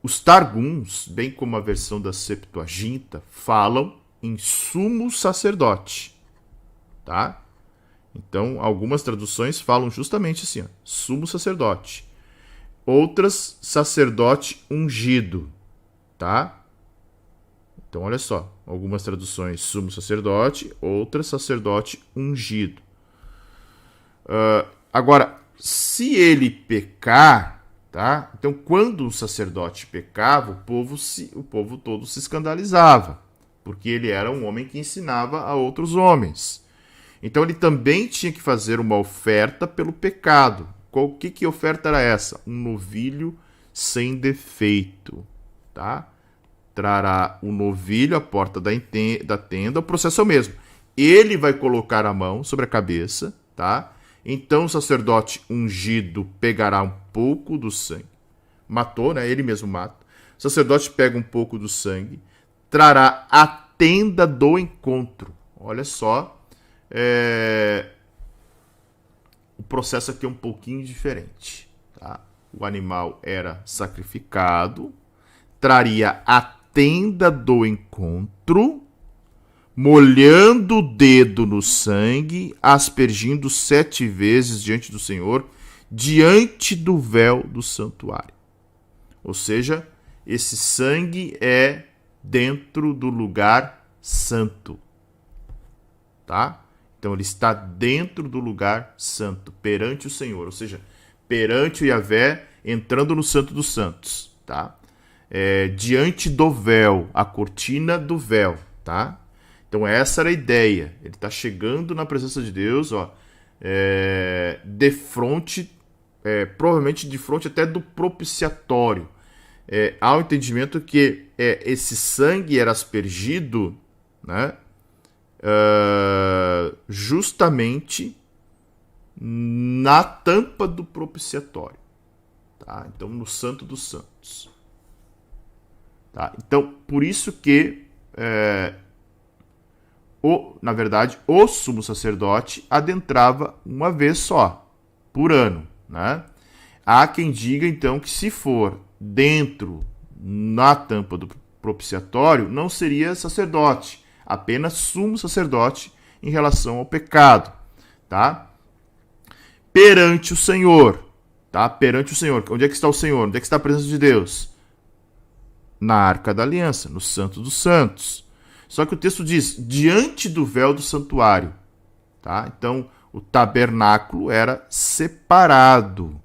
Os Targums, bem como a versão da Septuaginta, falam em sumo sacerdote, tá? Então, algumas traduções falam justamente assim, ó, sumo sacerdote. Outras, sacerdote ungido, tá? Então, olha só, algumas traduções sumo sacerdote, outras sacerdote ungido. Agora, se ele pecar, tá? Então, quando o sacerdote pecava, o povo todo se escandalizava, porque ele era um homem que ensinava a outros homens. Então, ele também tinha que fazer uma oferta pelo pecado. Que oferta era essa? Um novilho sem defeito, tá? Trará o novilho à porta da tenda, o processo é o mesmo. Ele vai colocar a mão sobre a cabeça, tá? Então o sacerdote ungido pegará um pouco do sangue. Matou, né? Ele mesmo mata. O sacerdote pega um pouco do sangue, trará a tenda do encontro. Olha só, o processo aqui é um pouquinho diferente, tá? O animal era sacrificado, traria a tenda do encontro, molhando o dedo no sangue, aspergindo 7 vezes diante do Senhor, diante do véu do santuário. Ou seja, esse sangue é dentro do lugar santo. Tá? Então ele está dentro do lugar santo, perante o Senhor. Ou seja, perante o Yahvé, entrando no Santo dos Santos. Tá? Diante do véu, a cortina do véu. Tá? Então essa era a ideia. Ele está chegando na presença de Deus, ó, de frente, provavelmente de frente até do propiciatório. Há o entendimento que esse sangue era aspergido, né, justamente na tampa do propiciatório. Tá? Então, no Santo dos Santos. Tá? Então, por isso que, na verdade, o sumo sacerdote adentrava uma vez só, por ano. Né? Há quem diga, então, que se for dentro, na tampa do propiciatório, não seria sacerdote, apenas sumo sacerdote em relação ao pecado, tá? Perante o Senhor, tá? Perante o Senhor. Onde é que está o Senhor? Onde é que está a presença de Deus? Na Arca da Aliança, no Santo dos Santos. Só que o texto diz, diante do véu do santuário, tá? Então, o tabernáculo era separado.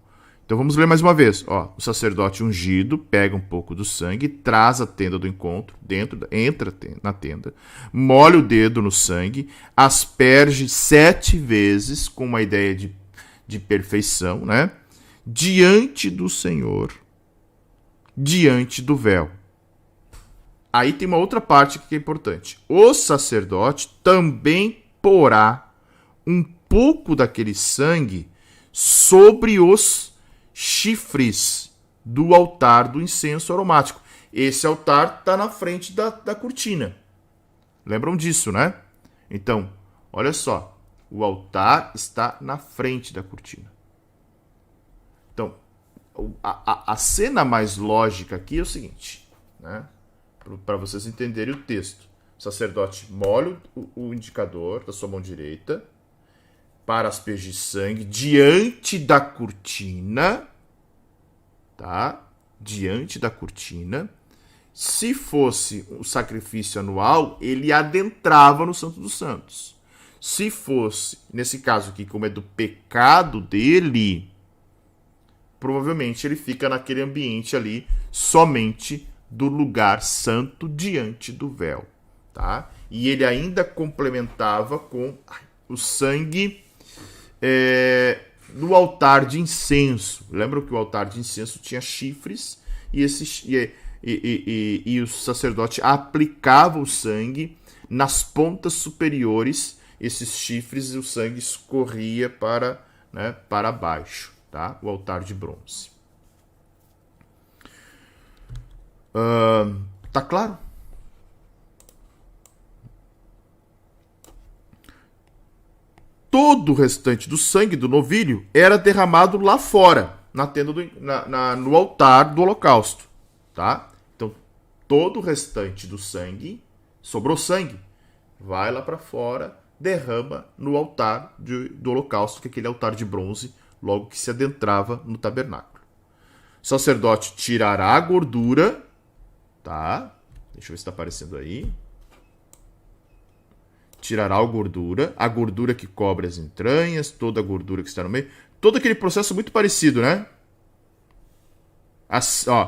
Então vamos ler mais uma vez. Ó, o sacerdote ungido pega um pouco do sangue, traz a tenda do encontro, entra na tenda, molha o dedo no sangue, asperge 7 vezes, com uma ideia de perfeição, né? Diante do Senhor, diante do véu. Aí tem uma outra parte que é importante. O sacerdote também porá um pouco daquele sangue sobre os chifres do altar do incenso aromático. Esse altar está na frente da cortina. Lembram disso, né? Então, olha só. O altar está na frente da cortina. Então, a cena mais lógica aqui é o seguinte, né? Para vocês entenderem o texto. O sacerdote molha o indicador da sua mão direita para aspergir sangue diante da cortina, tá? Diante da cortina. Se fosse o sacrifício anual, ele adentrava no Santo dos Santos. Se fosse, nesse caso aqui, como é do pecado dele, provavelmente ele fica naquele ambiente ali, somente do lugar santo diante do véu, tá? E ele ainda complementava com o sangue no altar de incenso. Lembram que o altar de incenso tinha chifres e o sacerdote aplicava o sangue nas pontas superiores. Esses chifres e o sangue escorria para baixo, tá? O altar de bronze. Tá claro? Todo o restante do sangue do novilho era derramado lá fora, na tenda no altar do holocausto, tá? Então, todo o restante do sangue, sobrou sangue, vai lá para fora, derrama no altar do holocausto, que é aquele altar de bronze, logo que se adentrava no tabernáculo. O sacerdote tirará a gordura, tá? Deixa eu ver se está aparecendo aí. Tirará a gordura que cobre as entranhas, toda a gordura que está no meio. Todo aquele processo muito parecido, né?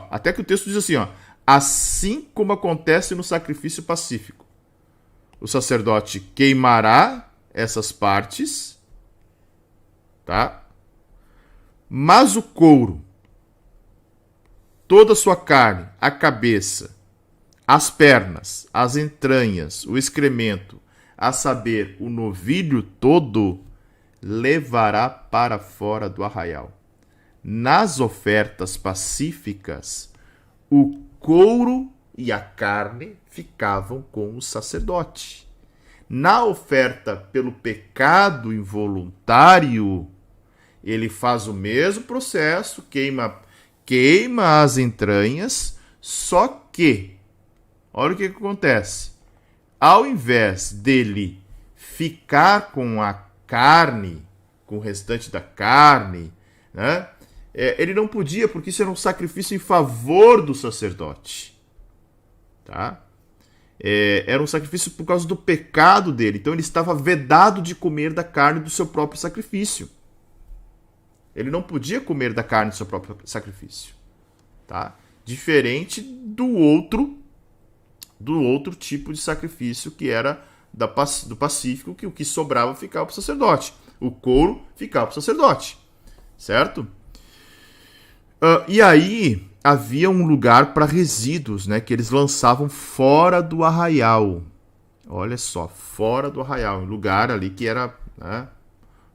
Até que o texto diz assim, ó, assim como acontece no sacrifício pacífico. O sacerdote queimará essas partes, tá? Mas o couro, toda a sua carne, a cabeça, as pernas, as entranhas, o excremento, a saber, o novilho todo, levará para fora do arraial. Nas ofertas pacíficas, o couro e a carne ficavam com o sacerdote. Na oferta pelo pecado involuntário, ele faz o mesmo processo, queima as entranhas, só que olha o que acontece. Ao invés dele ficar com a carne, com o restante da carne, né? Ele não podia, porque isso era um sacrifício em favor do sacerdote. Tá? Era um sacrifício por causa do pecado dele. Então ele estava vedado de comer da carne do seu próprio sacrifício. Ele não podia comer da carne do seu próprio sacrifício. Tá? Diferente do outro tipo de sacrifício, que era do pacífico, que o que sobrava ficava para o sacerdote. O couro ficava para o sacerdote. Certo? E aí havia um lugar para resíduos, né, que eles lançavam fora do arraial. Olha só, fora do arraial. Um lugar ali que era, né,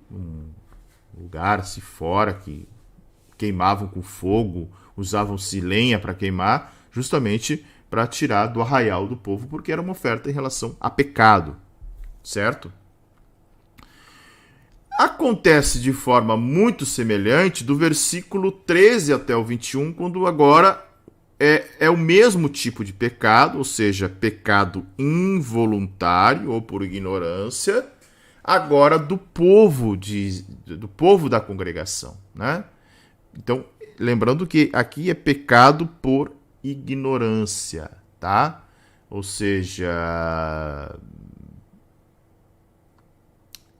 um lugar assim fora, que queimavam com fogo, usavam-se lenha para queimar, justamente para tirar do arraial do povo, porque era uma oferta em relação a pecado. Certo? Acontece de forma muito semelhante do versículo 13 até o 21, quando agora é o mesmo tipo de pecado, ou seja, pecado involuntário ou por ignorância, agora do povo da congregação, né? Então, lembrando que aqui é pecado por ignorância, tá? Ou seja,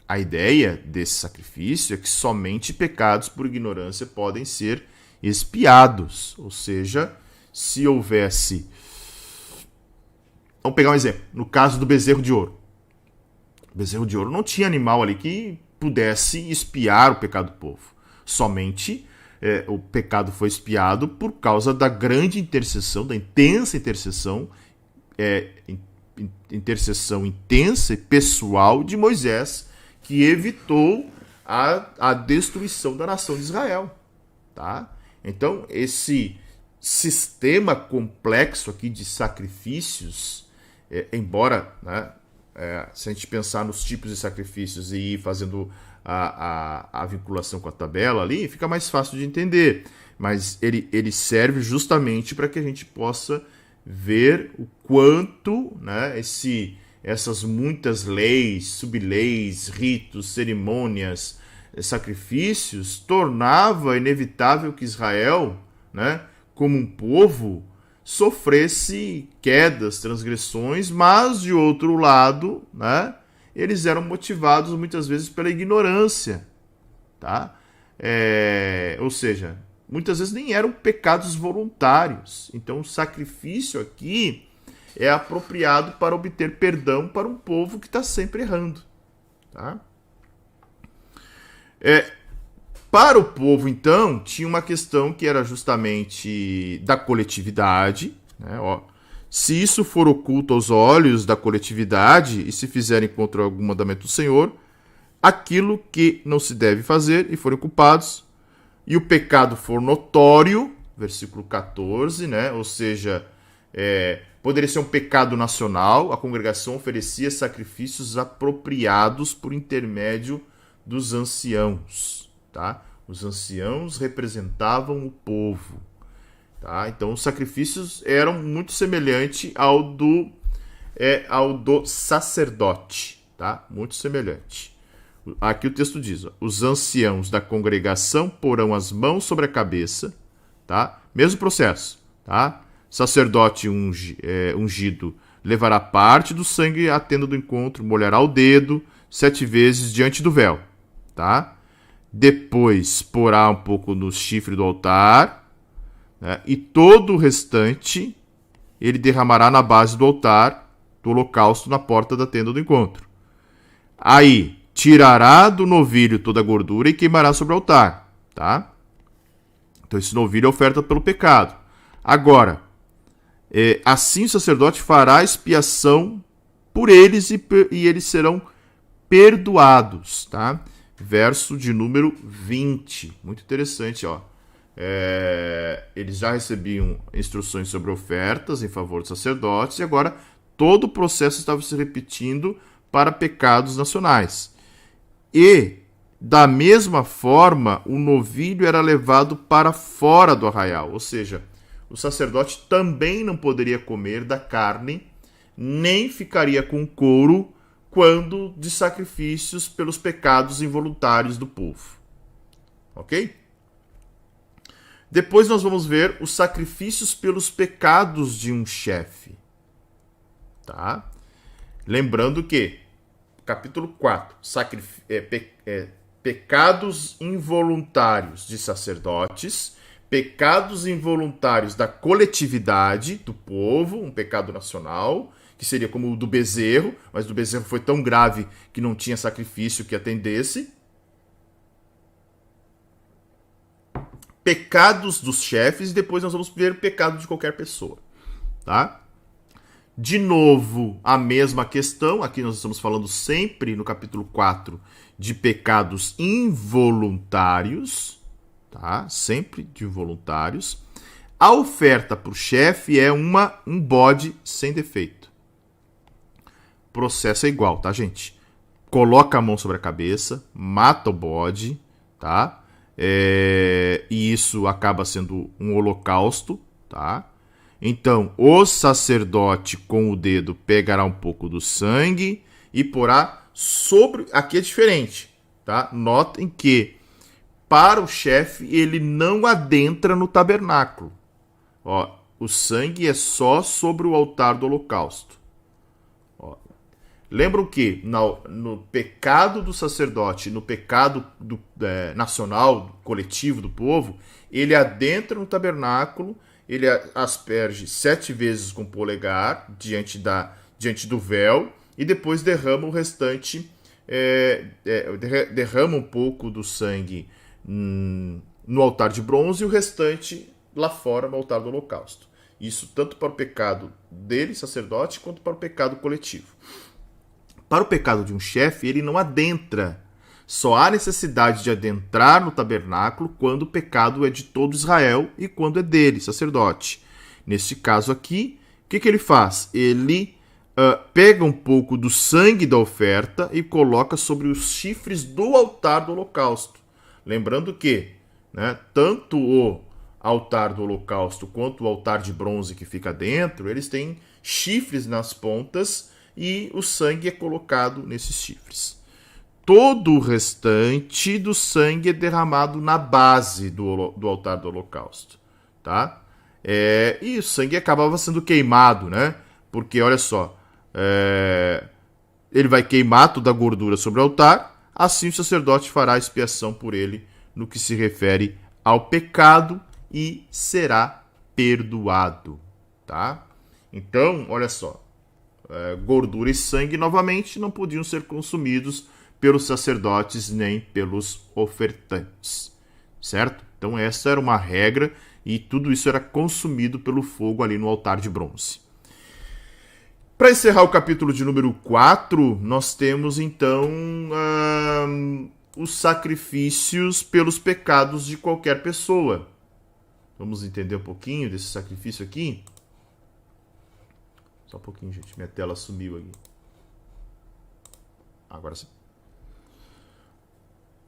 a ideia desse sacrifício é que somente pecados por ignorância podem ser expiados. Ou seja, se houvesse... Vamos pegar um exemplo. No caso do bezerro de ouro. O bezerro de ouro não tinha animal ali que pudesse expiar o pecado do povo. Somente o pecado foi expiado por causa da grande intercessão, da intensa intercessão, intercessão intensa e pessoal de Moisés, que evitou a destruição da nação de Israel. Tá? Então, esse sistema complexo aqui de sacrifícios, embora, né, se a gente pensar nos tipos de sacrifícios e ir fazendo a vinculação com a tabela ali, fica mais fácil de entender. Mas ele serve justamente para que a gente possa ver o quanto, né, essas muitas leis, subleis, ritos, cerimônias, sacrifícios, tornava inevitável que Israel, né, como um povo, sofresse quedas, transgressões, mas, de outro lado, né, eles eram motivados muitas vezes pela ignorância. Tá? Ou seja, muitas vezes nem eram pecados voluntários. Então, o sacrifício aqui é apropriado para obter perdão para um povo que está sempre errando. Tá? Para o povo, então, tinha uma questão que era justamente da coletividade. Né? Se isso for oculto aos olhos da coletividade e se fizerem contra algum mandamento do Senhor, aquilo que não se deve fazer e forem culpados, e o pecado for notório, versículo 14, né? Ou seja, poderia ser um pecado nacional, a congregação oferecia sacrifícios apropriados por intermédio dos anciãos. Tá? Os anciãos representavam o povo. Tá? Então, os sacrifícios eram muito semelhantes ao do sacerdote. Tá? Muito semelhante. Aqui o texto diz, os anciãos da congregação porão as mãos sobre a cabeça, tá? Mesmo processo, tá? Sacerdote ungido levará parte do sangue à tenda do encontro, molhará o dedo 7 vezes diante do véu, tá? Depois porá um pouco no chifre do altar, né? E todo o restante ele derramará na base do altar do holocausto na porta da tenda do encontro. Aí tirará do novilho toda a gordura e queimará sobre o altar, tá? Então esse novilho é oferta pelo pecado. Agora, assim o sacerdote fará expiação por eles e eles serão perdoados, tá? Verso de número 20. Muito interessante, ó. Eles já recebiam instruções sobre ofertas em favor dos sacerdotes e agora todo o processo estava se repetindo para pecados nacionais. E, da mesma forma, o novilho era levado para fora do arraial, ou seja, o sacerdote também não poderia comer da carne, nem ficaria com couro quando de sacrifícios pelos pecados involuntários do povo. Ok? Depois nós vamos ver os sacrifícios pelos pecados de um chefe. Tá? Lembrando que, capítulo 4, pecados involuntários de sacerdotes, pecados involuntários da coletividade, do povo, um pecado nacional, que seria como o do bezerro, mas o do bezerro foi tão grave que não tinha sacrifício que atendesse. Pecados dos chefes, e depois nós vamos ver o pecado de qualquer pessoa. Tá? De novo, a mesma questão, aqui nós estamos falando sempre no capítulo 4 de pecados involuntários, tá? Sempre de involuntários. A oferta para o chefe é um bode sem defeito. Processo é igual, tá, gente? Coloca a mão sobre a cabeça, mata o bode, tá? E isso acaba sendo um holocausto, tá? Então, o sacerdote com o dedo pegará um pouco do sangue e porá sobre... Aqui é diferente, tá? Notem que para o chefe ele não adentra no tabernáculo. Ó, o sangue é só sobre o altar do holocausto. Ó, lembram que no pecado do sacerdote, no pecado nacional, coletivo do povo, ele adentra no tabernáculo, ele asperge 7 vezes com o polegar diante do véu e depois derrama o restante, derrama um pouco do sangue no altar de bronze e o restante lá fora no altar do holocausto. Isso tanto para o pecado dele, sacerdote, quanto para o pecado coletivo. Para o pecado de um chefe, ele não adentra. Só há necessidade de adentrar no tabernáculo quando o pecado é de todo Israel e quando é dele, sacerdote. Neste caso aqui, o que ele faz? Ele pega um pouco do sangue da oferta e coloca sobre os chifres do altar do holocausto. Lembrando que, né, tanto o altar do holocausto quanto o altar de bronze que fica dentro, eles têm chifres nas pontas e o sangue é colocado nesses chifres. Todo o restante do sangue é derramado na base do altar do holocausto, tá? E o sangue acabava sendo queimado, né? Porque, olha só, ele vai queimar toda a gordura sobre o altar, assim o sacerdote fará expiação por ele no que se refere ao pecado e será perdoado, tá? Então, olha só, gordura e sangue novamente não podiam ser consumidos pelos sacerdotes nem pelos ofertantes, certo? Então essa era uma regra e tudo isso era consumido pelo fogo ali no altar de bronze. Para encerrar o capítulo de número 4, nós temos então os sacrifícios pelos pecados de qualquer pessoa. Vamos entender um pouquinho desse sacrifício aqui? Só um pouquinho, gente, minha tela sumiu aqui. Agora sim.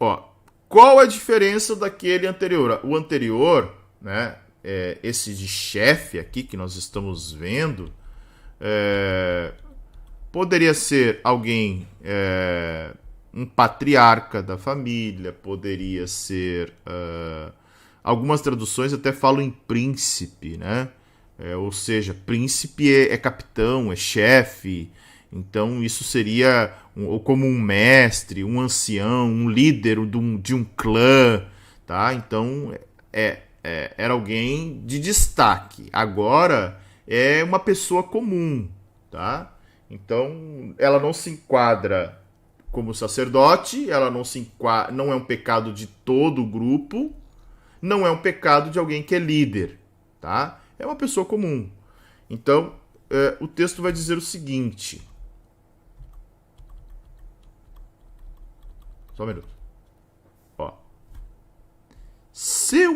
Ó, qual a diferença daquele anterior? O anterior, né, esse de chefe aqui que nós estamos vendo, poderia ser alguém, um patriarca da família, poderia ser, algumas traduções até falam em príncipe, né? Ou seja, príncipe é capitão, é chefe. Então isso seria como um mestre, um ancião, um líder de um clã, tá? Então era alguém de destaque. Agora é uma pessoa comum, tá? Então ela não se enquadra como sacerdote, ela não é um pecado de todo o grupo, não é um pecado de alguém que é líder, tá? É uma pessoa comum. Então o texto vai dizer o seguinte. Só um minuto. Ó. Se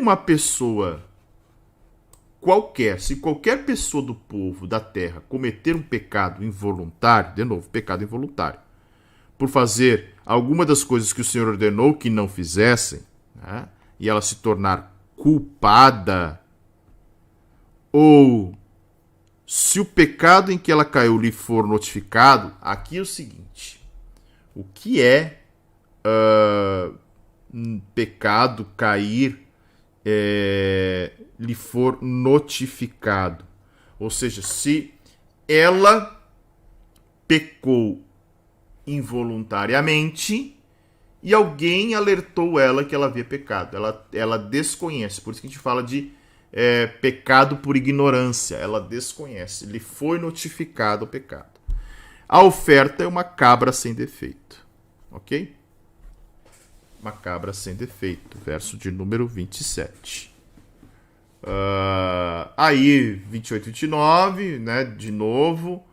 qualquer pessoa do povo, da terra, cometer um pecado involuntário, de novo, pecado involuntário, por fazer alguma das coisas que o Senhor ordenou que não fizessem, né, e ela se tornar culpada, ou se o pecado em que ela caiu lhe for notificado, aqui é o seguinte: o que é pecado cair lhe for notificado? Ou seja, se ela pecou involuntariamente e alguém alertou ela que ela havia pecado. Ela desconhece. Por isso que a gente fala de pecado por ignorância. Ela desconhece. Lhe foi notificado o pecado. A oferta é uma cabra sem defeito. Ok? Uma cabra sem defeito. Verso de número 27. Aí, 28 e 29, né? De novo,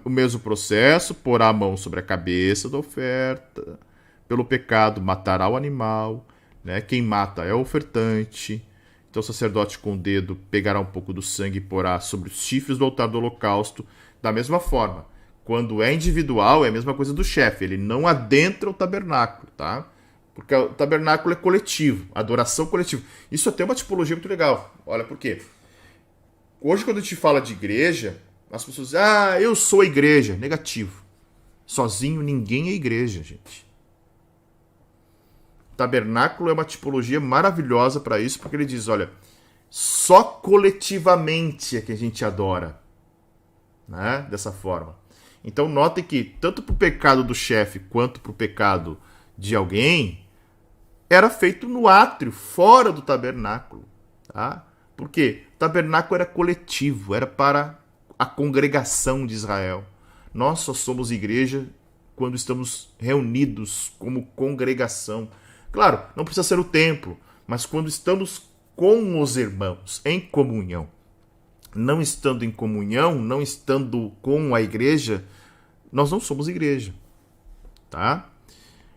o mesmo processo: porá a mão sobre a cabeça da oferta. Pelo pecado, matará o animal. Né? Quem mata é o ofertante. Então o sacerdote com o dedo pegará um pouco do sangue e porá sobre os chifres do altar do holocausto. Da mesma forma, quando é individual, é a mesma coisa do chefe. Ele não adentra o tabernáculo, tá? Porque o tabernáculo é coletivo, adoração coletiva. Isso até é uma tipologia muito legal. Olha por quê. Hoje, quando a gente fala de igreja, as pessoas dizem: eu sou a igreja. Negativo. Sozinho ninguém é igreja, gente. O tabernáculo é uma tipologia maravilhosa para isso, porque ele diz: olha, só coletivamente é que a gente adora. Né? Dessa forma. Então notem que tanto para o pecado do chefe quanto para o pecado de alguém era feito no átrio, fora do tabernáculo. Tá? Por quê? O tabernáculo era coletivo, era para a congregação de Israel. Nós só somos igreja quando estamos reunidos como congregação. Claro, não precisa ser o templo, mas quando estamos com os irmãos, em comunhão. Não estando em comunhão, não estando com a igreja, nós não somos igreja. Tá?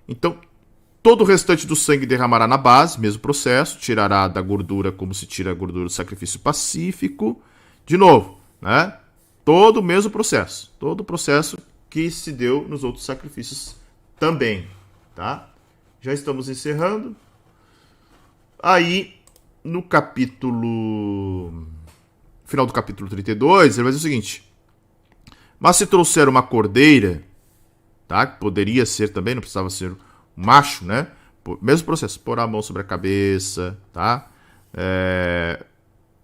Então, todo o restante do sangue derramará na base, mesmo processo, tirará da gordura como se tira a gordura do sacrifício pacífico. De novo, né? Todo o mesmo processo. Todo o processo que se deu nos outros sacrifícios também. Tá? Já estamos encerrando. Aí, no capítulo... final do capítulo 32, ele vai dizer o seguinte: mas se trouxer uma cordeira, tá? Que poderia ser também, não precisava ser um macho, né? Mesmo processo, pôr a mão sobre a cabeça, tá?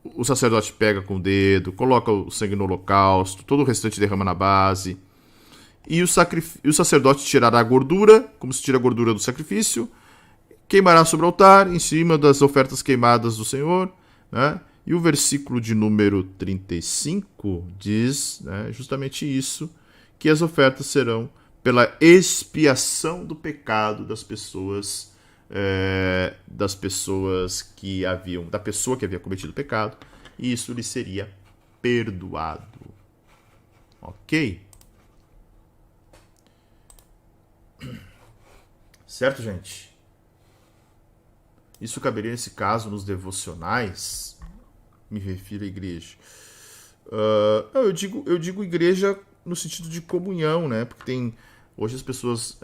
O sacerdote pega com o dedo, coloca o sangue no holocausto, todo o restante derrama na base. E o sacerdote tirará a gordura, como se tira a gordura do sacrifício, queimará sobre o altar, em cima das ofertas queimadas do Senhor, né? E o versículo de número 35 diz, né, justamente isso, que as ofertas serão pela expiação do pecado das pessoas que haviam, da pessoa que havia cometido o pecado, e isso lhe seria perdoado. Ok? Certo, gente? Isso caberia nesse caso nos devocionais. Me refiro à igreja. Eu digo igreja no sentido de comunhão, né? Porque tem hoje as pessoas,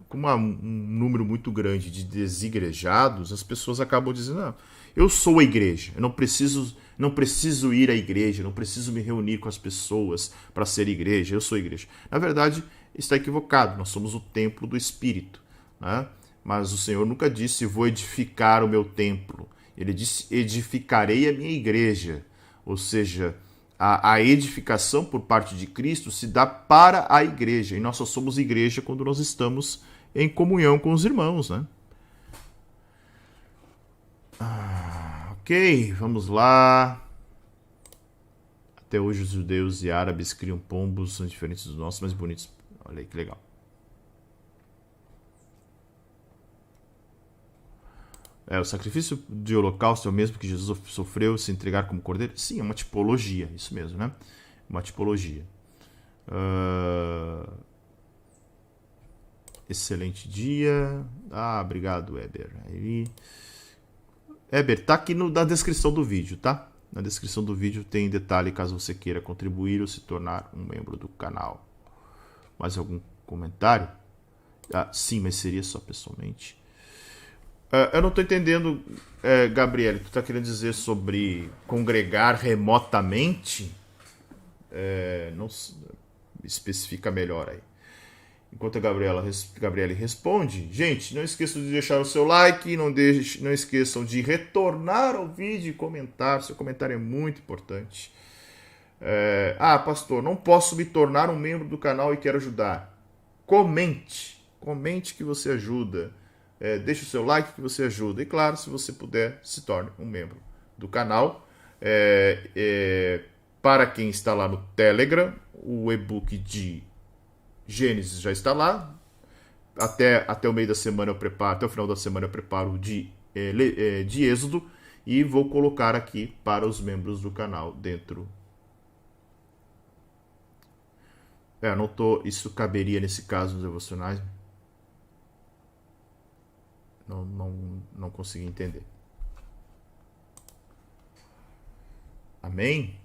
como há um número muito grande de desigrejados, as pessoas acabam dizendo: não, eu sou a igreja, eu não preciso ir à igreja, não preciso me reunir com as pessoas para ser igreja, eu sou a igreja. Na verdade, está equivocado. Nós somos o templo do Espírito, né? Mas o Senhor nunca disse: vou edificar o meu templo. Ele disse: edificarei a minha igreja. Ou seja, a edificação por parte de Cristo se dá para a igreja. E nós só somos igreja quando nós estamos em comunhão com os irmãos, né? Ok, vamos lá. Até hoje os judeus e árabes criam pombos, são diferentes dos nossos, mais bonitos. Olha aí que legal. O sacrifício de holocausto é o mesmo que Jesus sofreu se entregar como cordeiro? Sim, é uma tipologia, isso mesmo, né? Uma tipologia. Excelente dia. Obrigado, Eber. Eber, tá aqui na descrição do vídeo, tá? Na descrição do vídeo tem detalhe caso você queira contribuir ou se tornar um membro do canal. Mais algum comentário? Sim, mas seria só pessoalmente. Eu não estou entendendo, Gabriele, tu está querendo dizer sobre congregar remotamente? Não especifica melhor aí. Enquanto a Gabriele responde, gente, não esqueçam de deixar o seu like, não esqueçam de retornar ao vídeo e comentar. Seu comentário é muito importante. Pastor, não posso me tornar um membro do canal e quero ajudar. Comente que você ajuda. Deixe o seu like que você ajuda. E claro, se você puder, se torne um membro do canal. Para quem está lá no Telegram, o e-book de Gênesis já está lá. Até o meio da semana eu preparo, até o final da semana eu preparo o de Êxodo e vou colocar aqui para os membros do canal dentro. Isso caberia nesse caso nos devocionais. Não consegui entender. Amém?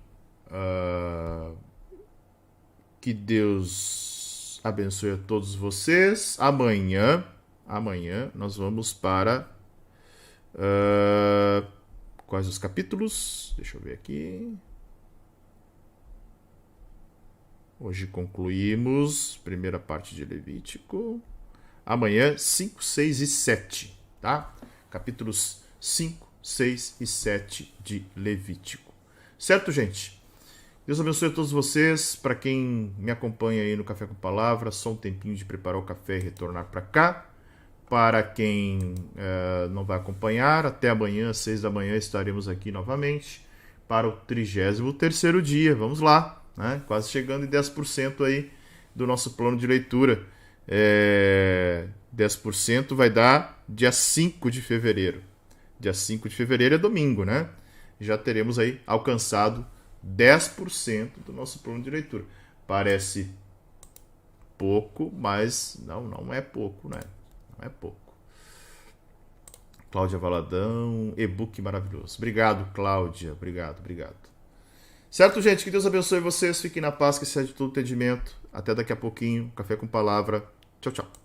Que Deus abençoe a todos vocês. Amanhã nós vamos para quais os capítulos? Deixa eu ver aqui. Hoje concluímos a primeira parte de Levítico. Amanhã 5, 6 e 7, tá? Capítulos 5, 6 e 7 de Levítico. Certo, gente? Deus abençoe a todos vocês. Para quem me acompanha aí no Café com Palavra, só um tempinho de preparar o café e retornar para cá. Para quem não vai acompanhar, até amanhã, às 6 da manhã, estaremos aqui novamente para o 33º dia. Vamos lá, né? Quase chegando em 10% aí do nosso plano de leitura. 10% vai dar dia 5 de fevereiro. Dia 5 de fevereiro é domingo, né? Já teremos aí alcançado 10% do nosso plano de leitura. Parece pouco, mas não é pouco, né? Não é pouco. Cláudia Valadão, e-book maravilhoso. Obrigado, Cláudia. Obrigado. Certo, gente? Que Deus abençoe vocês. Fiquem na paz, que seja de todo entendimento. Até daqui a pouquinho. Café com Palavra. Tchau, tchau.